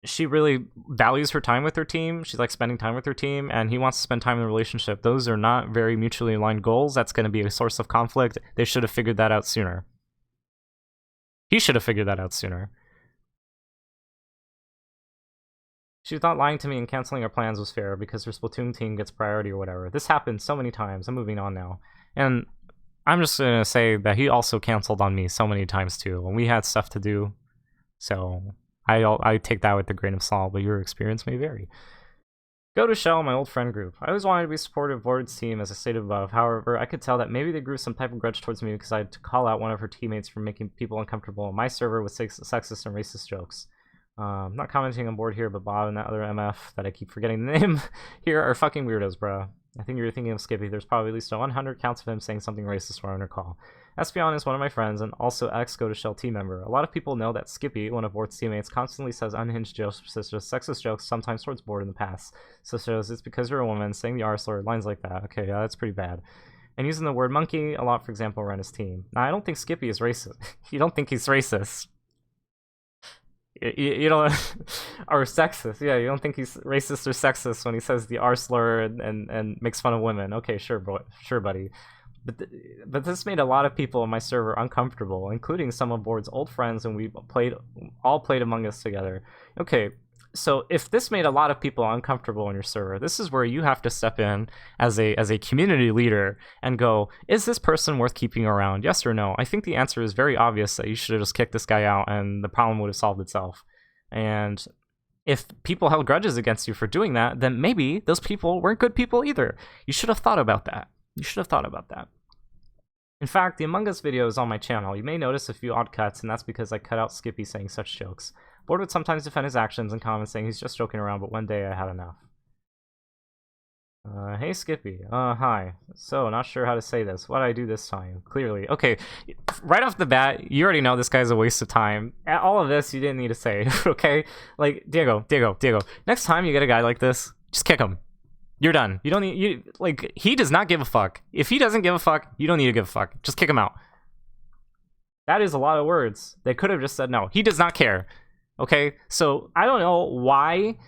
she really values her time with her team. She's like spending time with her team, and he wants to spend time in the relationship. Those are not very mutually aligned goals. That's going to be a source of conflict. They should have figured that out sooner. He should have figured that out sooner. She thought lying to me and canceling her plans was fair because her Splatoon team gets priority or whatever. This happened so many times. I'm moving on now. And I'm just going to say that he also canceled on me so many times too. When we had stuff to do. So I take that with a grain of salt, but your experience may vary. Go to Shell, my old friend group. I always wanted to be supportive of Ward's team, as I stated above. However, I could tell that maybe they grew some type of grudge towards me because I had to call out one of her teammates for making people uncomfortable on my server with sexist and racist jokes. I'm not commenting on board here, but Bob and that other MF that I keep forgetting the name here are fucking weirdos, bro. I think you're thinking of Skippy. There's probably at least 100 counts of him saying something racist or I recall. Espion is one of my friends and also ex-Go to Shell team member. A lot of people know that Skippy, one of Bort's teammates, constantly says unhinged jokes, sexist jokes, sometimes towards Bort in the past. So shows it's because you're a woman, saying the R slur, lines like that. Okay, yeah, that's pretty bad. And using the word monkey a lot, for example, around his team. Now, I don't think Skippy is racist. You don't think he's racist. You don't, or sexist, yeah, you don't think he's racist or sexist when he says the R slur and makes fun of women. Okay, sure, sure, buddy. But this made a lot of people on my server uncomfortable, including some of Board's old friends, and we all played Among Us together. Okay, so if this made a lot of people uncomfortable on your server, this is where you have to step in as a community leader and go, is this person worth keeping around? Yes or no? I think the answer is very obvious that you should have just kicked this guy out and the problem would have solved itself. And if people held grudges against you for doing that, then maybe those people weren't good people either. You should have thought about that. You should have thought about that. In fact, the Among Us video is on my channel. You may notice a few odd cuts, and that's because I cut out Skippy saying such jokes. Board would sometimes defend his actions and comments saying he's just joking around, but one day I had enough. Hey Skippy. Hi. So, not sure how to say this. What did I do this time? Clearly. Okay, right off the bat, you already know this guy's a waste of time. All of this you didn't need to say, okay? Like, Diego. Next time you get a guy like this, just kick him. You're done. You don't need, like, he does not give a fuck. If he doesn't give a fuck, you don't need to give a fuck. Just kick him out. That is a lot of words. They could have just said no. He does not care. Okay? So, I don't know why,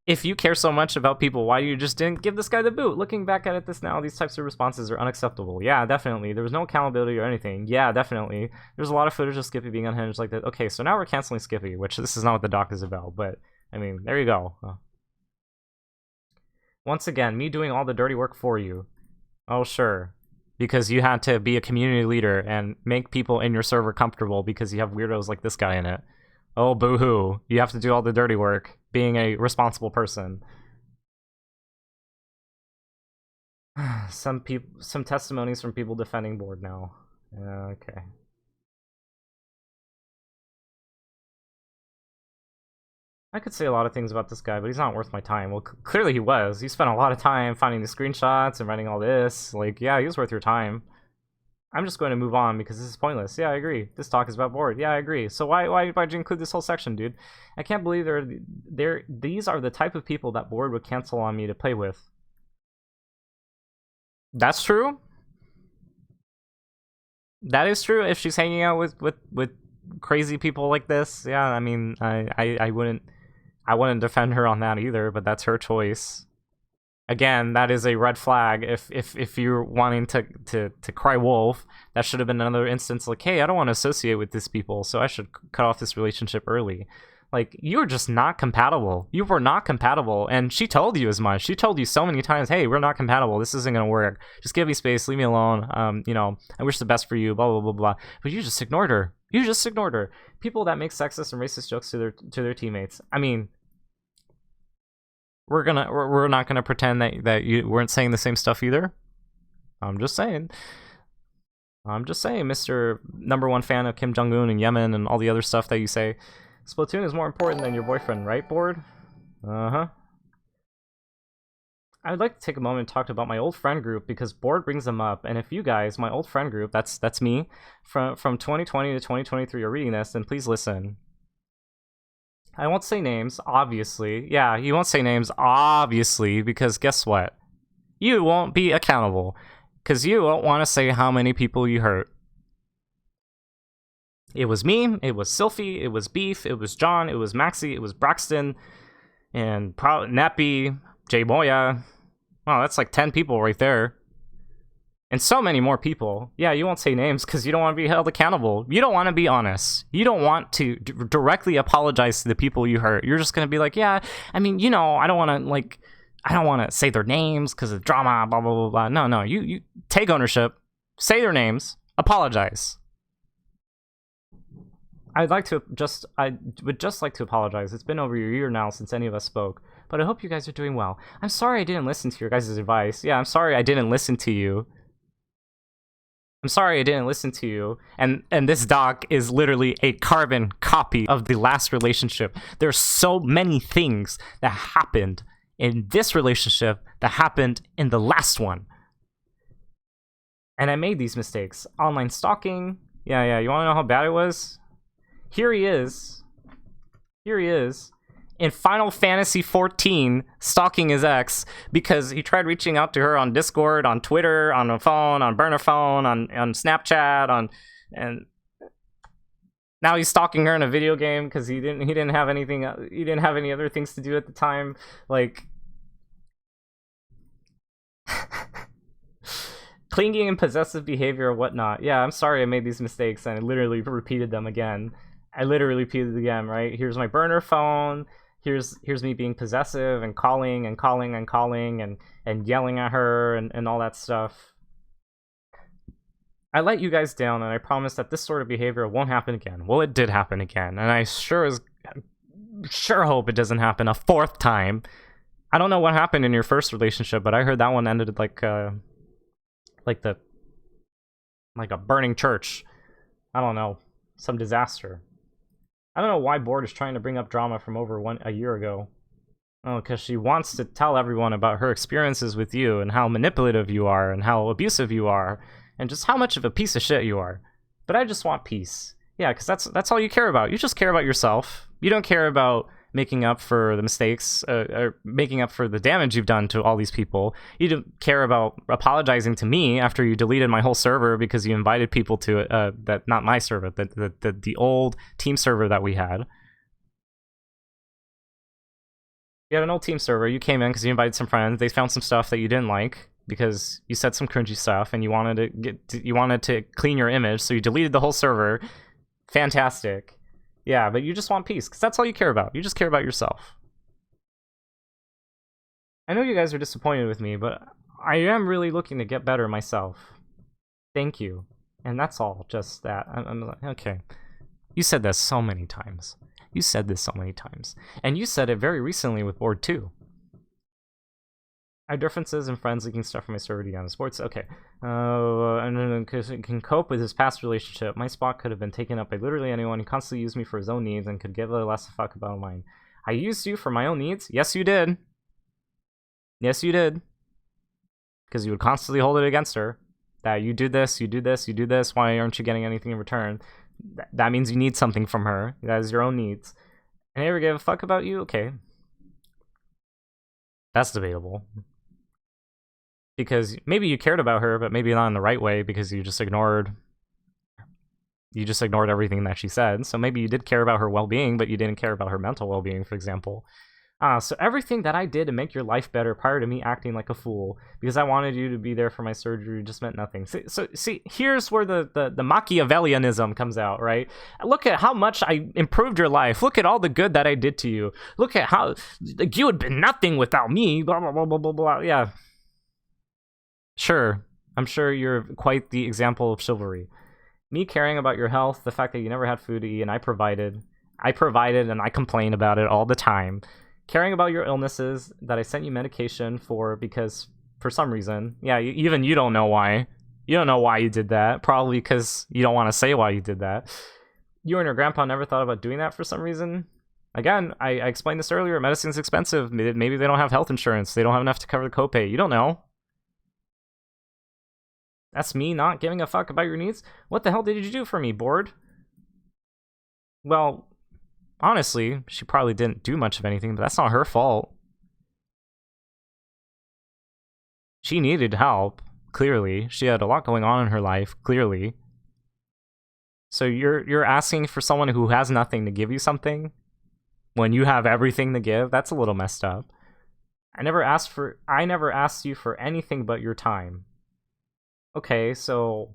if you care so much about people, why you just didn't give this guy the boot. Looking back at this now, these types of responses are unacceptable. Yeah, definitely. There was no accountability or anything. Yeah, definitely. There's a lot of footage of Skippy being unhinged like that. Okay, so now we're canceling Skippy, which this is not what the doc is about, but, I mean, there you go. Once again, me doing all the dirty work for you. Oh, sure. Because you had to be a community leader and make people in your server comfortable because you have weirdos like this guy in it. Oh, boo-hoo. You have to do all the dirty work, being a responsible person. Some testimonies from people defending Board now. Okay. I could say a lot of things about this guy, but he's not worth my time. Well, clearly he was. He spent a lot of time finding the screenshots and writing all this. Like, yeah, he was worth your time. I'm just going to move on because this is pointless. Yeah, I agree. This talk is about Board. Yeah, I agree. So why'd you include this whole section, dude? I can't believe these are the type of people that Board would cancel on me to play with. That's true. That is true. If she's hanging out with crazy people like this, yeah, I mean, I wouldn't defend her on that either, but that's her choice. Again, that is a red flag. If you're wanting to cry wolf, that should have been another instance like, hey, I don't want to associate with these people, so I should cut off this relationship early. Like, you're just not compatible. You were not compatible, and she told you as much. She told you so many times, hey, we're not compatible. This isn't gonna work. Just give me space. Leave me alone. You know, I wish the best for you. Blah blah blah blah. But you just ignored her. You just ignored her. People that make sexist and racist jokes to their teammates. I mean, we're not gonna pretend that you weren't saying the same stuff either. I'm just saying, Mr. #1 fan of Kim Jong-un and Yemen and all the other stuff that you say. Splatoon is more important than your boyfriend, right, Board? Uh-huh. I'd like to take a moment and talk about my old friend group because Board brings them up. And if you guys, my old friend group, that's me, from 2020 to 2023 are reading this, then please listen. I won't say names, obviously. Yeah, you won't say names, obviously, because guess what? You won't be accountable, because you won't want to say how many people you hurt. It was me, it was Sylphie, it was Beef, it was John, it was Maxie, it was Braxton, and Nappy, Jay Moya. Wow, that's like 10 people right there. And so many more people. Yeah, you won't say names because you don't want to be held accountable. You don't want to be honest. You don't want to directly apologize to the people you hurt. You're just going to be like, yeah, I mean, you know, I don't want to say their names because of drama, blah, blah, blah, blah. No, you take ownership, say their names, apologize. I would just like to apologize. It's been over a year now since any of us spoke, but I hope you guys are doing well. I'm sorry I didn't listen to your guys' advice. Yeah, I'm sorry I didn't listen to you. I'm sorry I didn't listen to you. And this doc is literally a carbon copy of the last relationship. There's so many things that happened in this relationship that happened in the last one. And I made these mistakes. Online stalking. Yeah, you want to know how bad it was? Here he is in Final Fantasy XIV stalking his ex because he tried reaching out to her on Discord, on Twitter, on a phone, on burner phone, on Snapchat, and now he's stalking her in a video game because he didn't have any other things to do at the time. Like, clingy and possessive behavior or whatnot. Yeah, I'm sorry I made these mistakes and I literally repeated them again. Right? Here's my burner phone. Here's me being possessive and calling and yelling at her and all that stuff. I let you guys down and I promise that this sort of behavior won't happen again. Well, it did happen again, and I sure hope it doesn't happen a fourth time. I don't know what happened in your first relationship, but I heard that one ended like a burning church. I don't know, some disaster. I don't know why Board is trying to bring up drama from over a year ago. Oh, because she wants to tell everyone about her experiences with you and how manipulative you are and how abusive you are and just how much of a piece of shit you are. But I just want peace. Yeah, because that's all you care about. You just care about yourself. You don't care about making up for the mistakes, or making up for the damage you've done to all these people. You don't care about apologizing to me after you deleted my whole server because you invited people to not my server, the old team server that we had. You had an old team server. You came in because you invited some friends. They found some stuff that you didn't like because you said some cringy stuff, and you wanted to clean your image, so you deleted the whole server. Fantastic. Yeah, but you just want peace, because that's all you care about. You just care about yourself. I know you guys are disappointed with me, but I am really looking to get better myself. Thank you. And that's all, just that. I'm like, okay. You said this so many times. And you said it very recently with Board 2. I have differences in friends leaking stuff from my server to Yana Sports. Okay. And then can cope with his past relationship. My spot could have been taken up by literally anyone. He constantly used me for his own needs and could give a less fuck about mine. I used you for my own needs? Yes, you did. Yes, you did. Because you would constantly hold it against her. That you do this, you do this, you do this. Why aren't you getting anything in return? That means you need something from her. That is your own needs. And I ever gave a fuck about you? Okay. That's debatable. Because maybe you cared about her, but maybe not in the right way because you just ignored everything that she said. So maybe you did care about her well-being, but you didn't care about her mental well-being, for example. So everything that I did to make your life better prior to me acting like a fool because I wanted you to be there for my surgery just meant nothing. See, here's where the Machiavellianism comes out, right? Look at how much I improved your life. Look at all the good that I did to you. Look at how you had been nothing without me. Blah, blah, blah, blah, blah, blah. Yeah. Sure, I'm sure you're quite the example of chivalry. Me caring about your health, the fact that you never had food to eat, and I provided and I complain about it all the time. Caring about your illnesses, that I sent you medication for because, for some reason, yeah, even you don't know why. You don't know why you did that, probably because you don't want to say why you did that. You and your grandpa never thought about doing that for some reason. Again, I explained this earlier. Medicine's expensive. Maybe they don't have health insurance. They don't have enough to cover the copay. You don't know. That's me not giving a fuck about your needs? What the hell did you do for me, bored? Well, honestly, she probably didn't do much of anything, but that's not her fault. She needed help, clearly. She had a lot going on in her life, clearly. So you're asking for someone who has nothing to give you something when you have everything to give? That's a little messed up. I never asked you for anything but your time. Okay, so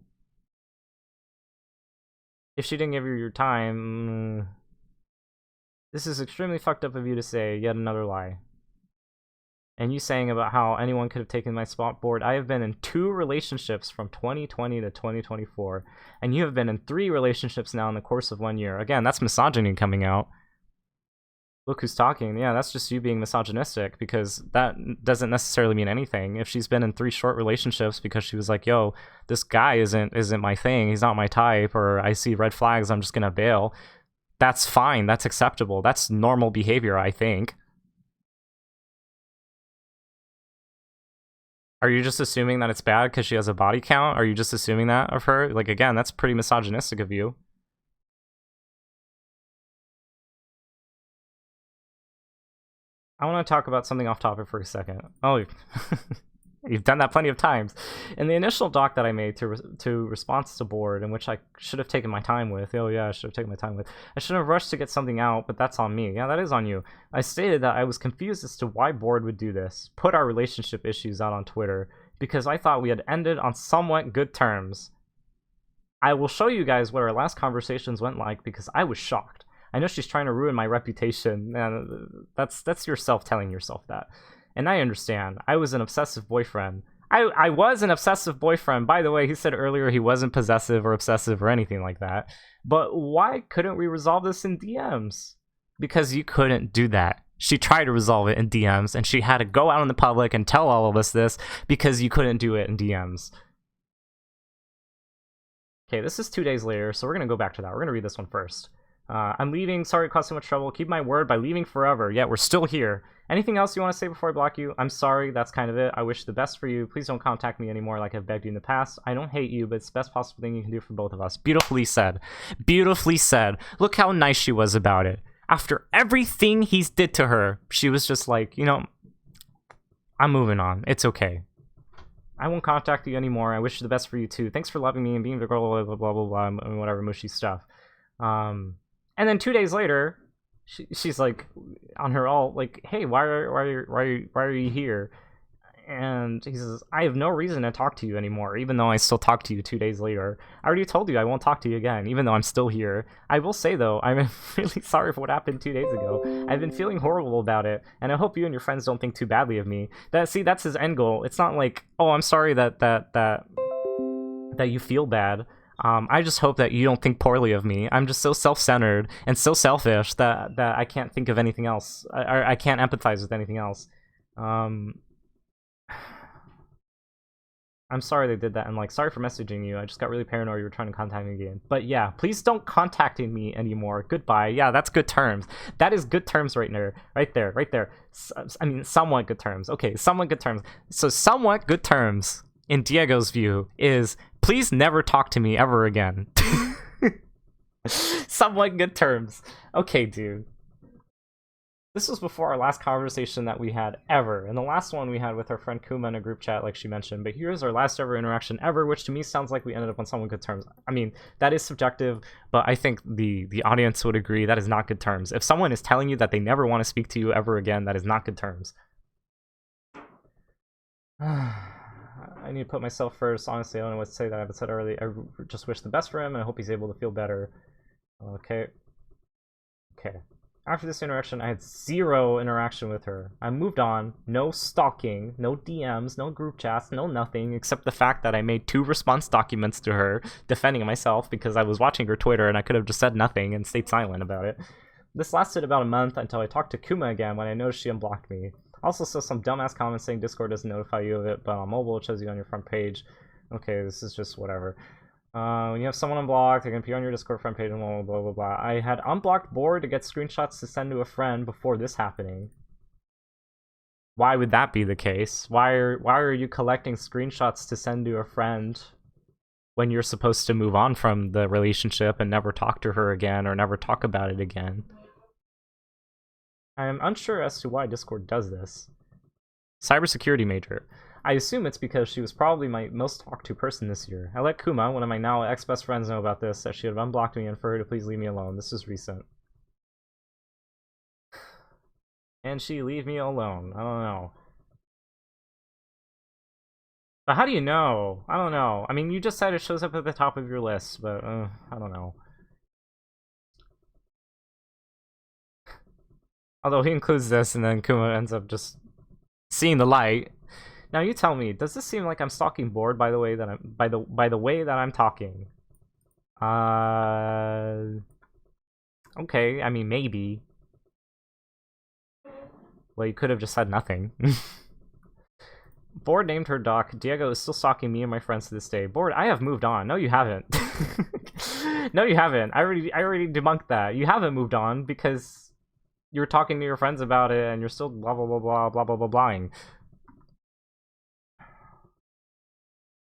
if she didn't give you your time, this is extremely fucked up of you to say. Yet another lie. And you saying about how anyone could have taken my spot, board. I have been in 2 relationships from 2020 to 2024, and you have been in 3 relationships now in the course of 1 year. Again, that's misogyny coming out. Look who's talking. Yeah, that's just you being misogynistic, because that doesn't necessarily mean anything. If she's been in 3 short relationships because she was like, yo, this guy isn't my thing, he's not my type, or I see red flags, I'm just gonna bail, that's fine, that's acceptable, that's normal behavior, I think. Are you just assuming that it's bad because she has a body count? Are you just assuming that of her? Like, again, that's pretty misogynistic of you. I want to talk about something off topic for a second. Oh, you've done that plenty of times. In the initial doc that I made to response to board, in which I should have taken my time with. Oh yeah, I should have taken my time with. I should have rushed to get something out, but that's on me. Yeah, that is on you. I stated that I was confused as to why board would do this, put our relationship issues out on Twitter, because I thought we had ended on somewhat good terms. I will show you guys what our last conversations went like, because I was shocked. I know she's trying to ruin my reputation, and that's yourself telling yourself that. And I understand. I was an obsessive boyfriend. I was an obsessive boyfriend. By the way, he said earlier he wasn't possessive or obsessive or anything like that. But why couldn't we resolve this in DMs? Because you couldn't do that. She tried to resolve it in DMs, and she had to go out in the public and tell all of us this because you couldn't do it in DMs. Okay, this is 2 days later, so we're going to go back to that. We're going to read this one first. I'm leaving. Sorry it caused so much trouble. Keep my word by leaving forever. Yet we're still here. Anything else you want to say before I block you? I'm sorry. That's kind of it. I wish the best for you. Please don't contact me anymore like I've begged you in the past. I don't hate you, but it's the best possible thing you can do for both of us. Beautifully said. Beautifully said. Look how nice she was about it. After everything he's did to her, she was just like, you know, I'm moving on. It's okay. I won't contact you anymore. I wish you the best for you too. Thanks for loving me and being the girl, blah, blah, blah, blah, blah, and whatever mushy stuff. And then 2 days later, she's like on her all like, hey, why are you here? And he says, I have no reason to talk to you anymore, even though I still talk to you 2 days later. I already told you I won't talk to you again, even though I'm still here. I will say though, I'm really sorry for what happened 2 days ago. I've been feeling horrible about it, and I hope you and your friends don't think too badly of me. That's his end goal. It's not like, oh, I'm sorry that you feel bad. I just hope that you don't think poorly of me. I'm just so self-centered and so selfish that I can't think of anything else. I can't empathize with anything else. I'm sorry they did that, and like, sorry for messaging you. I just got really paranoid you were trying to contact me again. But yeah, please don't contact me anymore. Goodbye. Yeah, that's good terms. That is good terms right there. I mean, somewhat good terms. Okay, somewhat good terms. So somewhat good terms, in Diego's view, is please never talk to me ever again. Somewhat good terms. Okay, dude. This was before our last conversation that we had ever, and the last one we had with our friend Kuma in a group chat, like she mentioned. But here's our last ever interaction ever, which to me sounds like we ended up on somewhat good terms. I mean, that is subjective, but I think the audience would agree that is not good terms. If someone is telling you that they never want to speak to you ever again, that is not good terms. I need to put myself first. Honestly, I don't know what to say that I haven't said already. I just wish the best for him, and I hope he's able to feel better. Okay. After this interaction, I had 0 interaction with her. I moved on. No stalking, no DMs, no group chats, no nothing, except the fact that I made 2 response documents to her defending myself because I was watching her Twitter and I could have just said nothing and stayed silent about it. This lasted about a month until I talked to Kuma again when I noticed she unblocked me. Also saw some dumbass comments saying Discord doesn't notify you of it, but on mobile it shows you on your front page. Okay, this is just whatever. When you have someone unblocked, they can appear on your Discord friend page and blah, blah, blah, blah. I had unblocked Board to get screenshots to send to a friend before this happening. Why would that be the case? Why are you collecting screenshots to send to a friend when you're supposed to move on from the relationship and never talk to her again or never talk about it again? I am unsure as to why Discord does this. Cybersecurity major. I assume it's because she was probably my most talked to person this year. I let Kuma, one of my now ex-best friends, know about this, that she had unblocked me and for her to please leave me alone. This is recent. And she leave me alone. I don't know. But how do you know? I don't know. I mean, you just said it shows up at the top of your list, but I don't know. Although he includes this, and then Kuma ends up just seeing the light. Now you tell me, does this seem like I'm stalking Board by the way that I'm talking? Okay, I mean maybe. Well, you could have just said nothing. Board named her Doc. Diego is still stalking me and my friends to this day. Board, I have moved on. No, you haven't. No, you haven't. I already debunked that. You haven't moved on because you're talking to your friends about it and you're still blah blah blah blah blah blah blah blahing.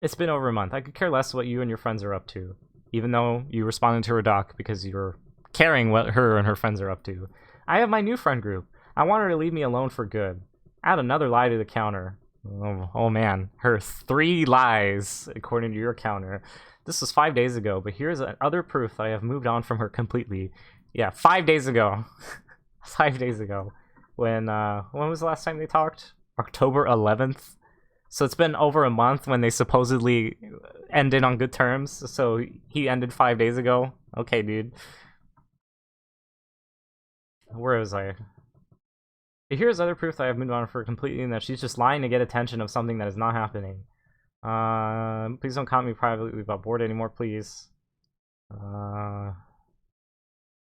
It's been over a month. I could care less what you and your friends are up to, even though you responded to her doc because you're caring what her and her friends are up to. I have my new friend group. I want her to leave me alone for good. Add another lie to the counter. Oh man, her 3 lies according to your counter. This was 5 days ago, but here's other proof that I have moved on from her completely. Yeah, 5 days ago. 5 days ago. When was the last time they talked? October 11th. So it's been over a month when they supposedly ended on good terms. So he ended 5 days ago. Okay, dude. Where was I? Here's other proof that I have moved on for completely and that she's just lying to get attention of something that is not happening. Please don't comment me privately about Board anymore, please.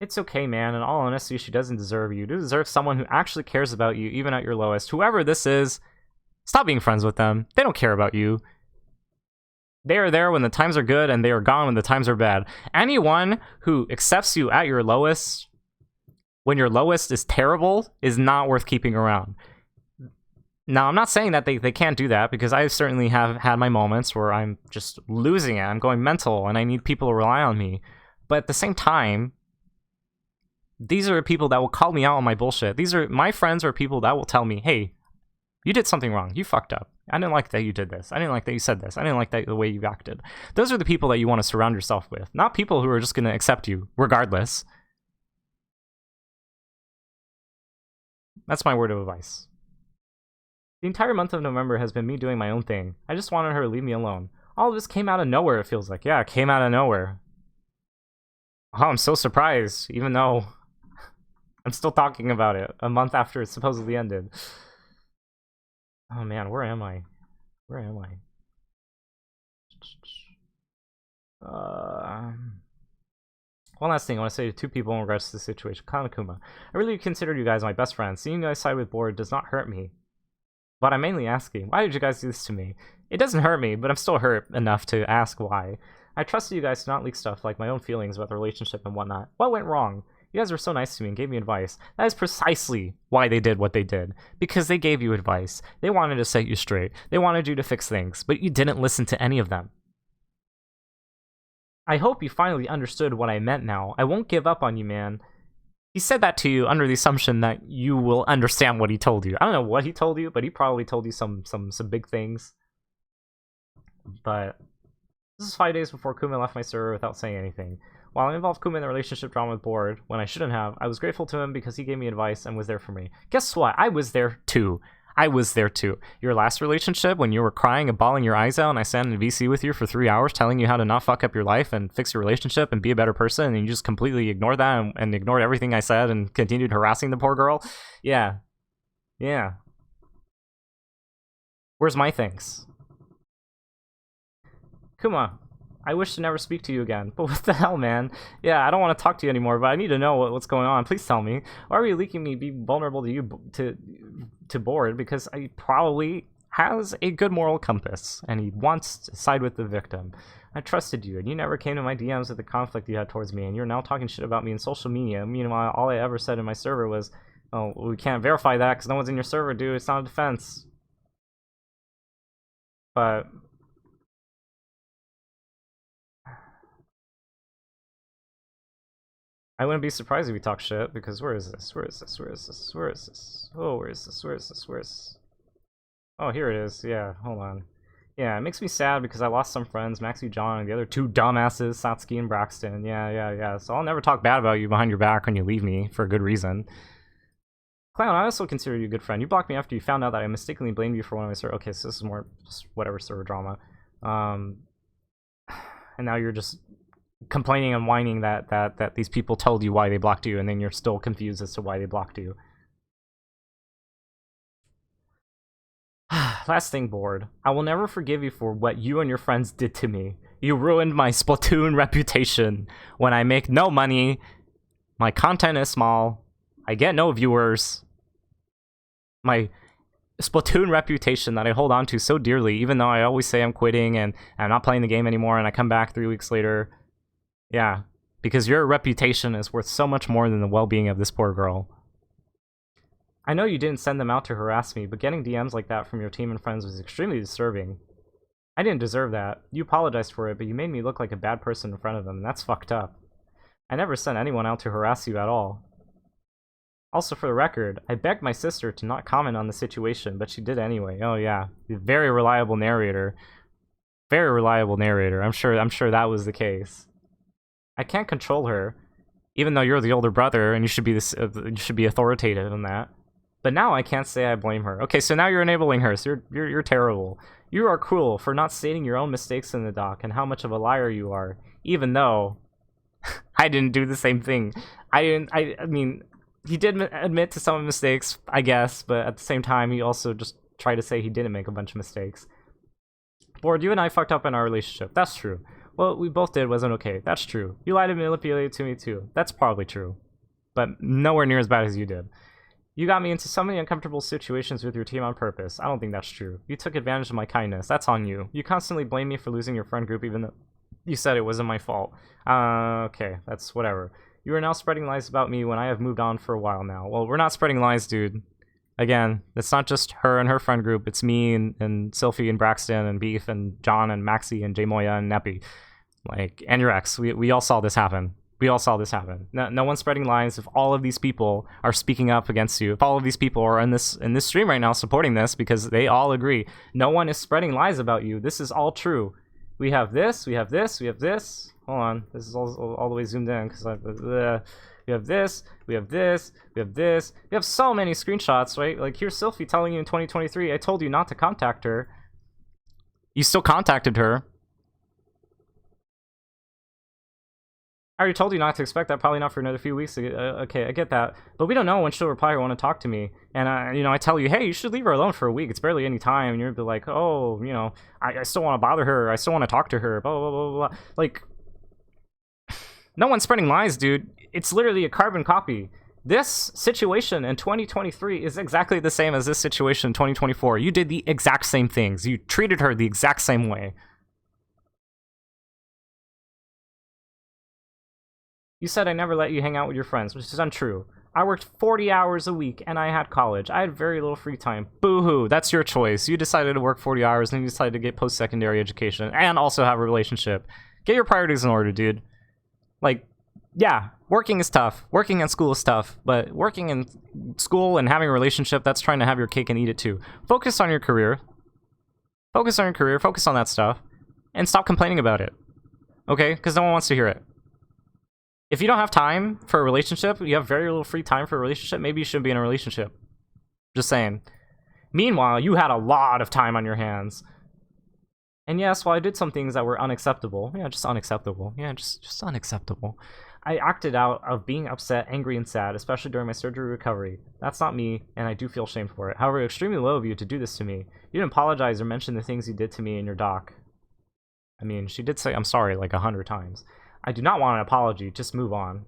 It's okay, man. In all honesty, she doesn't deserve you. You deserve someone who actually cares about you, even at your lowest. Whoever this is, stop being friends with them. They don't care about you. They are there when the times are good, and they are gone when the times are bad. Anyone who accepts you at your lowest, when your lowest is terrible, is not worth keeping around. Now, I'm not saying that they can't do that, because I certainly have had my moments where I'm just losing it. I'm going mental, and I need people to rely on me. But at the same time, these are people that will call me out on my bullshit. My friends are people that will tell me, hey, you did something wrong. You fucked up. I didn't like that you did this. I didn't like that you said this. I didn't like the way you acted. Those are the people that you want to surround yourself with, not people who are just going to accept you, regardless. That's my word of advice. The entire month of November has been me doing my own thing. I just wanted her to leave me alone. All of this came out of nowhere, it feels like. Yeah, it came out of nowhere. Oh, I'm so surprised, even though I'm still talking about it a month after it supposedly ended. Oh man, where am I? Where am I? One last thing I want to say to 2 people in regards to the situation. Kanakuma. I really considered you guys my best friends. Seeing you guys side with Board does not hurt me. But I'm mainly asking, why did you guys do this to me? It doesn't hurt me, but I'm still hurt enough to ask why. I trusted you guys to not leak stuff like my own feelings about the relationship and whatnot. What went wrong? You guys were so nice to me and gave me advice. That is precisely why they did what they did. Because they gave you advice. They wanted to set you straight. They wanted you to fix things, but you didn't listen to any of them. I hope you finally understood what I meant now. I won't give up on you, man. He said that to you under the assumption that you will understand what he told you. I don't know what he told you, but he probably told you some big things. But this is 5 days before Kuma left my server without saying anything. While I involved Kuma in the relationship drama with Board, when I shouldn't have, I was grateful to him because he gave me advice and was there for me. Guess what? I was there too. I was there too. Your last relationship, when you were crying and bawling your eyes out and I sat in a VC with you for 3 hours telling you how to not fuck up your life and fix your relationship and be a better person, and you just completely ignored that and ignored everything I said and continued harassing the poor girl? Yeah. Yeah. Where's my thanks? Kuma, I wish to never speak to you again, but what the hell, man? Yeah, I don't want to talk to you anymore, but I need to know what's going on. Please tell me. Why are you leaking me be vulnerable to you, to Board? Because I probably has a good moral compass, and he wants to side with the victim. I trusted you, and you never came to my DMs with the conflict you had towards me, and you're now talking shit about me in social media. Meanwhile, all I ever said in my server was, oh, we can't verify that because no one's in your server, dude. It's not a defense. But I wouldn't be surprised if we talk shit, because where is this? Where is this? Where is this? Where is this? Oh, where is this? Where is this? Where is this? Oh, here it is. Yeah, hold on. Yeah, it makes me sad because I lost some friends, Maxie, John, and the other two dumbasses, Satsuki and Braxton. Yeah. So I'll never talk bad about you behind your back when you leave me, for a good reason. Clown, I also consider you a good friend. You blocked me after you found out that I mistakenly blamed you for one of my server. Okay, so this is more just whatever server drama. And now you're just complaining and whining that these people told you why they blocked you, and then you're still confused as to why they blocked you. Last thing, Board. I will never forgive you for what you and your friends did to me. You ruined my Splatoon reputation. When I make no money, my content is small, I get no viewers. My Splatoon reputation that I hold on to so dearly, even though I always say I'm quitting and I'm not playing the game anymore, and I come back 3 weeks later. Yeah, because your reputation is worth so much more than the well-being of this poor girl. I know you didn't send them out to harass me, but getting DMs like that from your team and friends was extremely disturbing. I didn't deserve that. You apologized for it, but you made me look like a bad person in front of them, and that's fucked up. I never sent anyone out to harass you at all. Also, for the record, I begged my sister to not comment on the situation, but she did anyway. Oh yeah, very reliable narrator. Very reliable narrator. I'm sure that was the case. I can't control her, even though you're the older brother and you should be authoritative in that. But now I can't say I blame her. Okay, so now you're enabling her, so you're terrible. You are cruel for not stating your own mistakes in the doc and how much of a liar you are, even though I didn't do the same thing. I mean, he did admit to some mistakes, I guess, but at the same time, he also just tried to say he didn't make a bunch of mistakes. Board, you and I fucked up in our relationship. That's true. What we both did wasn't okay. That's true. You lied and manipulated to me too. That's probably true. But nowhere near as bad as you did. You got me into so many uncomfortable situations with your team on purpose. I don't think that's true. You took advantage of my kindness. That's on you. You constantly blame me for losing your friend group even though you said it wasn't my fault. Okay, that's whatever. You are now spreading lies about me when I have moved on for a while now. Well, we're not spreading lies, dude. Again, it's not just her and her friend group. It's me and Sylphie and Braxton and Beef and John and Maxie and J Moya and Neppy. Like, and your ex. We all saw this happen. We all saw this happen. No one's spreading lies. If all of these people are speaking up against you, if all of these people are in this stream right now supporting this because they all agree, no one is spreading lies about you. This is all true. We have this, we have this, we have this. Hold on, this is all the way zoomed in because we have this, we have this, we have this. We have so many screenshots, right? Like here's Sylphie telling you in 2023, I told you not to contact her. You still contacted her. I already told you not to expect that, probably not for another few weeks. Okay, I get that. But we don't know when she'll reply or want to talk to me. And, I tell you, hey, you should leave her alone for a week. It's barely any time. And you're like, oh, I still want to bother her. I still want to talk to her. Blah, blah, blah, blah, blah. Like, no one's spreading lies, dude. It's literally a carbon copy. This situation in 2023 is exactly the same as this situation in 2024. You did the exact same things. You treated her the exact same way. You said I never let you hang out with your friends, which is untrue. I worked 40 hours a week and I had college. I had very little free time. Boo-hoo, that's your choice. You decided to work 40 hours and you decided to get post-secondary education and also have a relationship. Get your priorities in order, dude. Like, yeah, working is tough. Working in school is tough. But working in school and having a relationship, that's trying to have your cake and eat it too. Focus on your career. Focus on your career. Focus on that stuff. And stop complaining about it. Okay? Because no one wants to hear it. If you don't have time for a relationship, you have very little free time for a relationship, maybe you shouldn't be in a relationship. Just saying. Meanwhile, you had a lot of time on your hands. And yes, while I did some things that were unacceptable, just unacceptable. Just unacceptable. I acted out of being upset, angry, and sad, especially during my surgery recovery. That's not me, and I do feel shame for it. However, extremely low of you to do this to me. You didn't apologize or mention the things you did to me in your doc. I mean, she did say I'm sorry like 100 times. I do not want an apology, just move on.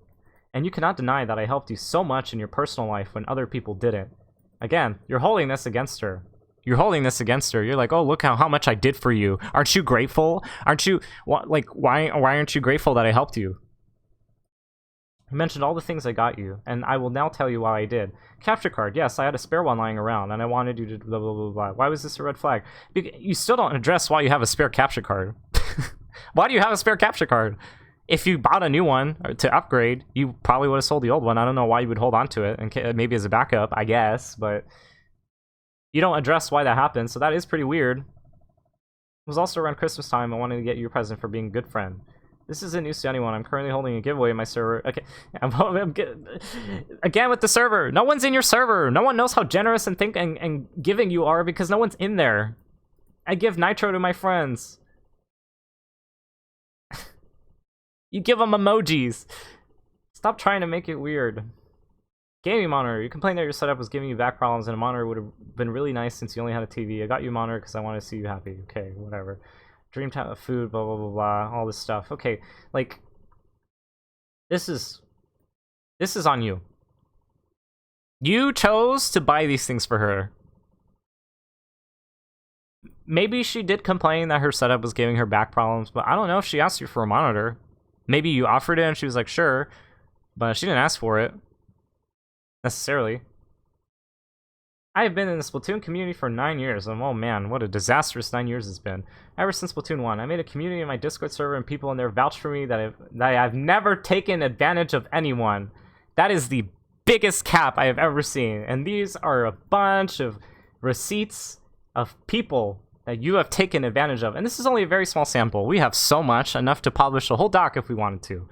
And you cannot deny that I helped you so much in your personal life when other people didn't. Again, you're holding this against her. You're holding this against her. You're like, oh, look how much I did for you. Aren't you grateful? Aren't you, why aren't you grateful that I helped you? I mentioned all the things I got you, and I will now tell you why I did. Capture card. Yes, I had a spare one lying around, and I wanted you to blah, blah, blah, blah. Why was this a red flag? You still don't address why you have a spare capture card. Why do you have a spare capture card? If you bought a new one to upgrade, you probably would have sold the old one. I don't know why you would hold on to it, and maybe as a backup, I guess, but you don't address why that happened, so that is pretty weird. It was also around Christmas time. I wanted to get you a present for being a good friend. This isn't news to anyone. I'm currently holding a giveaway in my server. Okay, again with the server. No one's in your server. No one knows how generous and giving you are because no one's in there. I give nitro to my friends. You give them emojis. Stop trying to make it weird. Gaming monitor. You complained that your setup was giving you back problems and a monitor would have been really nice since you only had a TV. I got you a monitor because I wanted to see you happy. Okay, whatever. Dream time of food, blah, blah, blah, blah. All this stuff. Okay, like, this is on you. You chose to buy these things for her. Maybe she did complain that her setup was giving her back problems, but I don't know if she asked you for a monitor. Maybe you offered it and she was like, sure, but she didn't ask for it. Necessarily. I have been in the Splatoon community for 9 years, and oh man, what a disastrous 9 years it's been. Ever since Splatoon 1, I made a community in my Discord server and people in there vouch for me that I've never taken advantage of anyone. That is the biggest cap I have ever seen, and these are a bunch of receipts of people that you have taken advantage of, and this is only a very small sample. We have so much, enough to publish a whole doc if we wanted to.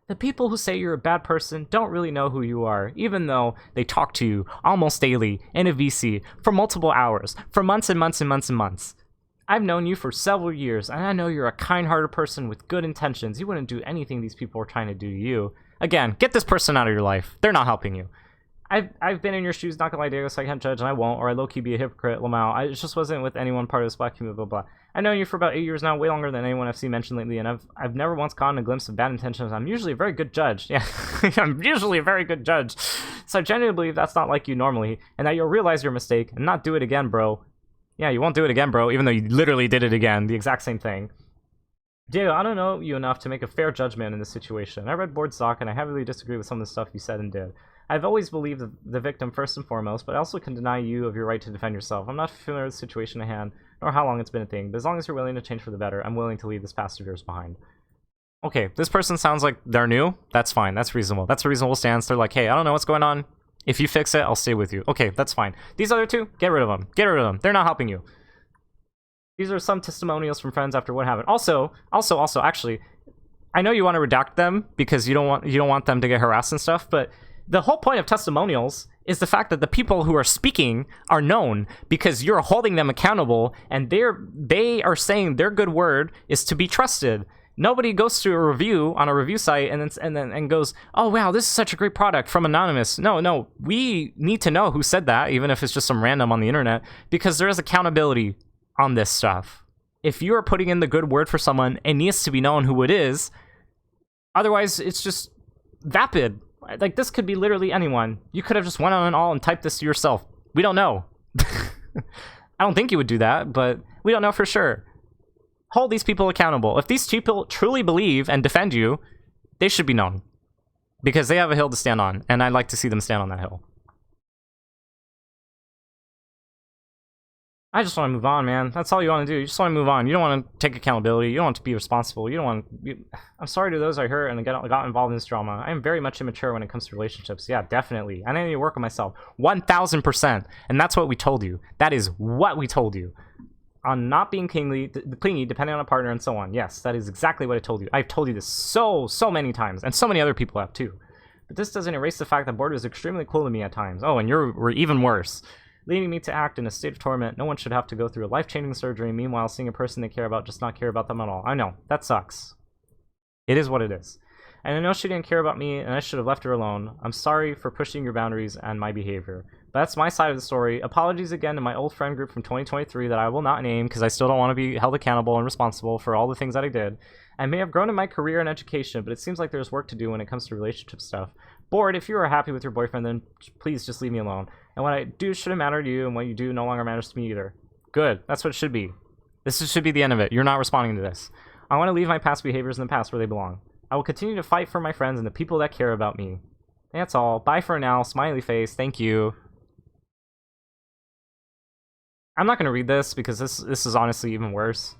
The people who say you're a bad person don't really know who you are, even though they talk to you almost daily in a VC for multiple hours, for months and months and months and months. I've known you for several years, and I know you're a kind-hearted person with good intentions. You wouldn't do anything these people are trying to do to you. Again, get this person out of your life. They're not helping you. I've been in your shoes, not gonna lie, Diego, so I can't judge, and I won't, or I low-key be a hypocrite, Lamau. It just wasn't with anyone part of this black community, blah, blah. I've known you for about 8 years now, way longer than anyone I've seen mentioned lately, and I've never once gotten a glimpse of bad intentions. I'm usually a very good judge. Yeah, I'm usually a very good judge. So I genuinely believe that's not like you normally, and that you'll realize your mistake and not do it again, bro. Yeah, you won't do it again, bro, even though you literally did it again, the exact same thing. Diego, I don't know you enough to make a fair judgment in this situation. I read Board's doc, and I heavily disagree with some of the stuff you said and did. I've always believed the victim first and foremost, but I also can deny you of your right to defend yourself. I'm not familiar with the situation at hand, nor how long it's been a thing, but as long as you're willing to change for the better, I'm willing to leave this past of yours behind. Okay, this person sounds like they're new. That's fine. That's reasonable. That's a reasonable stance. They're like, hey, I don't know what's going on. If you fix it, I'll stay with you. Okay, that's fine. These other two, get rid of them. Get rid of them. They're not helping you. These are some testimonials from friends after what happened. Also, actually, I know you want to redact them because you don't want them to get harassed and stuff, but the whole point of testimonials is the fact that the people who are speaking are known because you're holding them accountable, and they are saying their good word is to be trusted. Nobody goes to a review on a review site and goes, oh wow, this is such a great product from anonymous. No, we need to know who said that, even if it's just some random on the internet, because there is accountability on this stuff. If you are putting in the good word for someone, it needs to be known who it is. Otherwise, it's just vapid. Like, this could be literally anyone. You could have just went on and all and typed this to yourself. We don't know. I don't think you would do that, but we don't know for sure. Hold these people accountable. If these people truly believe and defend you, they should be known. Because they have a hill to stand on, and I'd like to see them stand on that hill. I just want to move on, man. That's all you want to do. You just want to move on. You don't want to take accountability. You don't want to be responsible. You don't want to... I'm sorry to those I hurt and got involved in this drama. I am very much immature when it comes to relationships. Yeah, definitely. I need to work on myself. 1000%. And that's what we told you. That is what we told you. On not being clingy, depending on a partner and so on. Yes, that is exactly what I told you. I've told you this so many times. And so many other people have too. But this doesn't erase the fact that Board was extremely cool to me at times. Oh, and you're even worse. Leading me to act in a state of torment. No one should have to go through a life-changing surgery, meanwhile seeing a person they care about just not care about them at all. I know, that sucks. It is what it is. And I know she didn't care about me, and I should have left her alone. I'm sorry for pushing your boundaries and my behavior. But that's my side of the story. Apologies again to my old friend group from 2023 that I will not name, because I still don't want to be held accountable and responsible for all the things that I did. I may have grown in my career and education, but it seems like there's work to do when it comes to relationship stuff. Bored, if you are happy with your boyfriend, then please just leave me alone. And what I do shouldn't matter to you, and what you do no longer matters to me either. Good. That's what it should be. Should be the end of it. You're not responding to this. I want to leave my past behaviors in the past where they belong. I will continue to fight for my friends and the people that care about me. That's all. Bye for now. Smiley face. Thank you. I'm not going to read this because this is honestly even worse.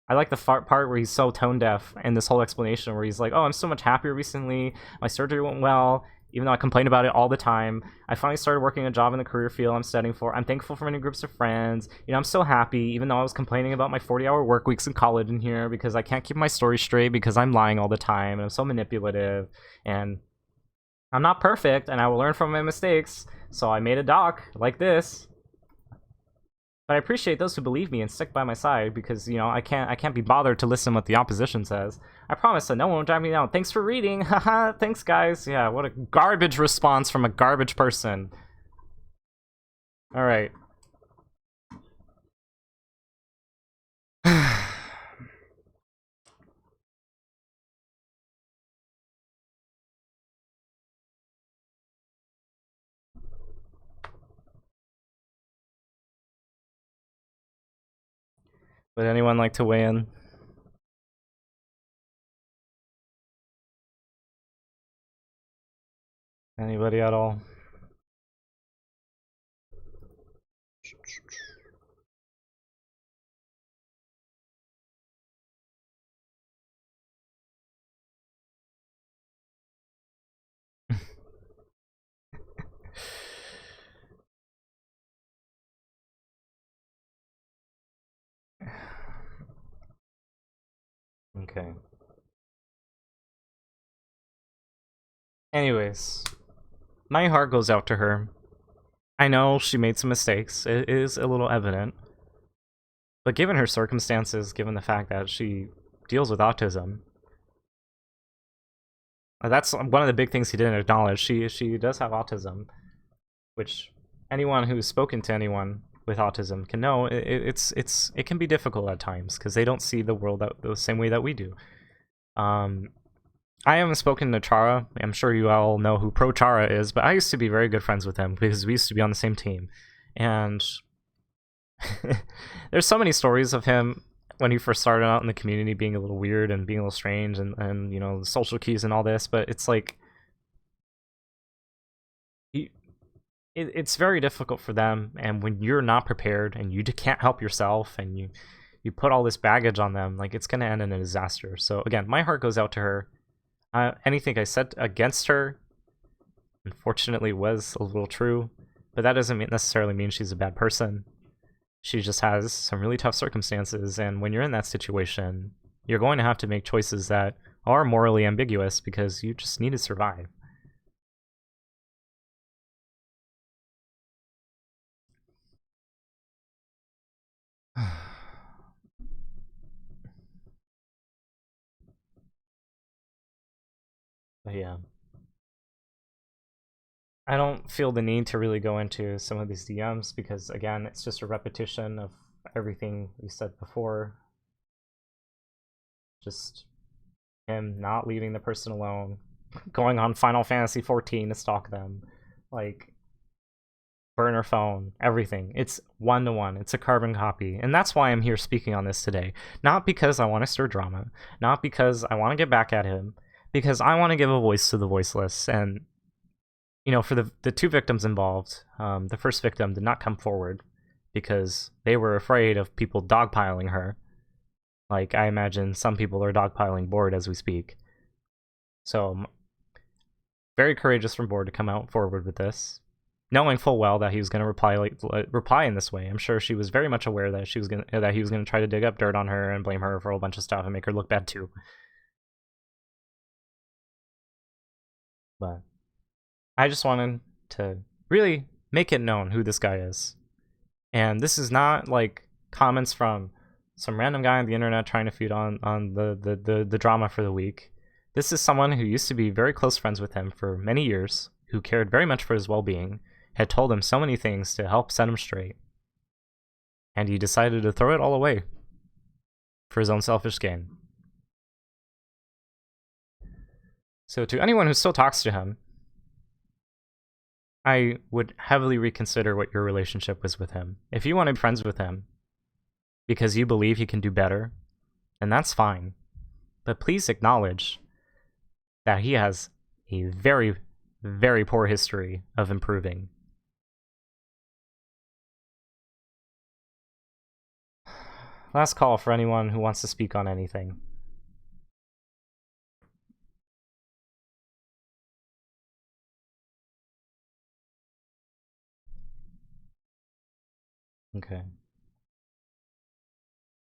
I like the part where he's so tone deaf and this whole explanation where he's like, oh, I'm so much happier recently. My surgery went well, even though I complain about it all the time. I finally started working a job in the career field I'm studying for. I'm thankful for many groups of friends. You know, I'm so happy, even though I was complaining about my 40-hour work weeks in college in here because I can't keep my story straight because I'm lying all the time and I'm so manipulative. And I'm not perfect and I will learn from my mistakes. So I made a doc like this. But I appreciate those who believe me and stick by my side because, you know, I can't be bothered to listen to what the opposition says. I promise that no one will drag me down. Thanks for reading. Haha, thanks guys. Yeah, what a garbage response from a garbage person. Alright. Would anyone like to weigh in? Anybody at all? Okay. Anyways, my heart goes out to her. I know she made some mistakes. It is a little evident. But given her circumstances, given the fact that she deals with autism, that's one of the big things he didn't acknowledge. She does have autism, which anyone who's spoken to anyone with autism can know. It can be difficult at times because they don't see the world the same way that we do. I haven't spoken to Chara. I'm sure you all know who Pro Chara is, but I used to be very good friends with him because we used to be on the same team. And there's so many stories of him when he first started out in the community being a little weird and being a little strange and you know, the social cues and all this, but it's like it's very difficult for them, and when you're not prepared and you can't help yourself and you put all this baggage on them, like, it's going to end in a disaster. So again, my heart goes out to her. Anything I said against her, unfortunately, was a little true, but that doesn't necessarily mean she's a bad person. She just has some really tough circumstances, and when you're in that situation, you're going to have to make choices that are morally ambiguous because you just need to survive. But yeah. I don't feel the need to really go into some of these DMs because, again, it's just a repetition of everything we said before. Just him not leaving the person alone, going on Final Fantasy 14 to stalk them, like, burn her phone, everything. It's one-to-one. It's a carbon copy. And that's why I'm here speaking on this today. Not because I want to stir drama, not because I want to get back at him, because I want to give a voice to the voiceless. And you know, for the two victims involved, the first victim did not come forward because they were afraid of people dogpiling her. Like, I imagine some people are dogpiling Board as we speak. So, very courageous from Board to come out forward with this, knowing full well that he was going to reply in this way. I'm sure she was very much aware that he was going to try to dig up dirt on her and blame her for a whole bunch of stuff and make her look bad too. But I just wanted to really make it known who this guy is. And this is not like comments from some random guy on the internet trying to feed on the drama for the week. This is someone who used to be very close friends with him for many years, who cared very much for his well-being, had told him so many things to help set him straight. And he decided to throw it all away for his own selfish gain. So to anyone who still talks to him, I would heavily reconsider what your relationship was with him. If you want to be friends with him because you believe he can do better, then that's fine. But please acknowledge that he has a very, very poor history of improving. Last call for anyone who wants to speak on anything. Okay.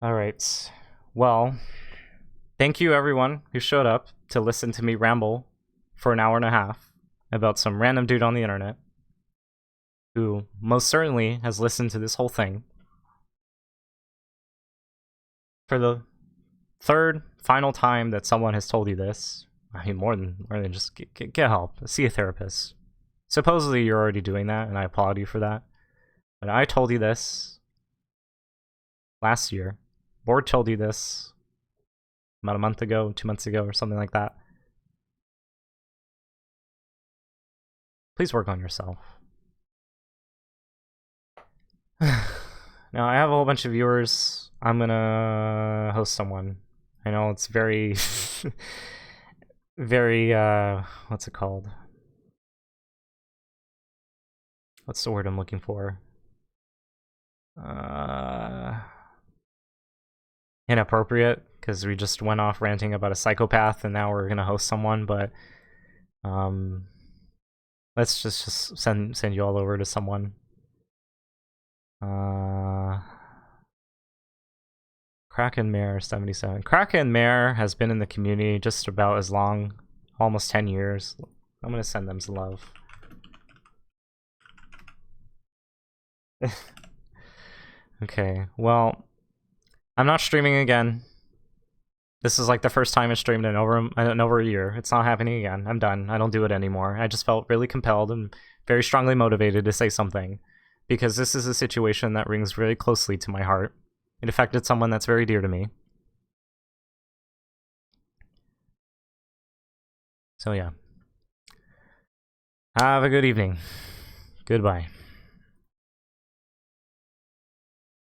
Alright. Well, thank you everyone who showed up to listen to me ramble for an hour and a half about some random dude on the internet who most certainly has listened to this whole thing. For the third, final time that someone has told you this, I mean, more than just get help. See a therapist. Supposedly you're already doing that, and I applaud you for that. But I told you this last year. Board told you this about a month ago, 2 months ago, or something like that. Please work on yourself. Now, I have a whole bunch of viewers. I'm gonna host someone. I know it's very, very, what's it called? What's the word I'm looking for? Inappropriate, because we just went off ranting about a psychopath and now we're gonna host someone, but let's just send you all over to someone. Kraken Mare 77. Kraken Mare has been in the community just about as long, almost 10 years. I'm gonna send them some love. Okay, well, I'm not streaming again. This is like the first time I streamed in over a year. It's not happening again. I'm done. I don't do it anymore. I just felt really compelled and very strongly motivated to say something, because this is a situation that rings very closely to my heart. It affected someone that's very dear to me. So yeah. Have a good evening. Goodbye.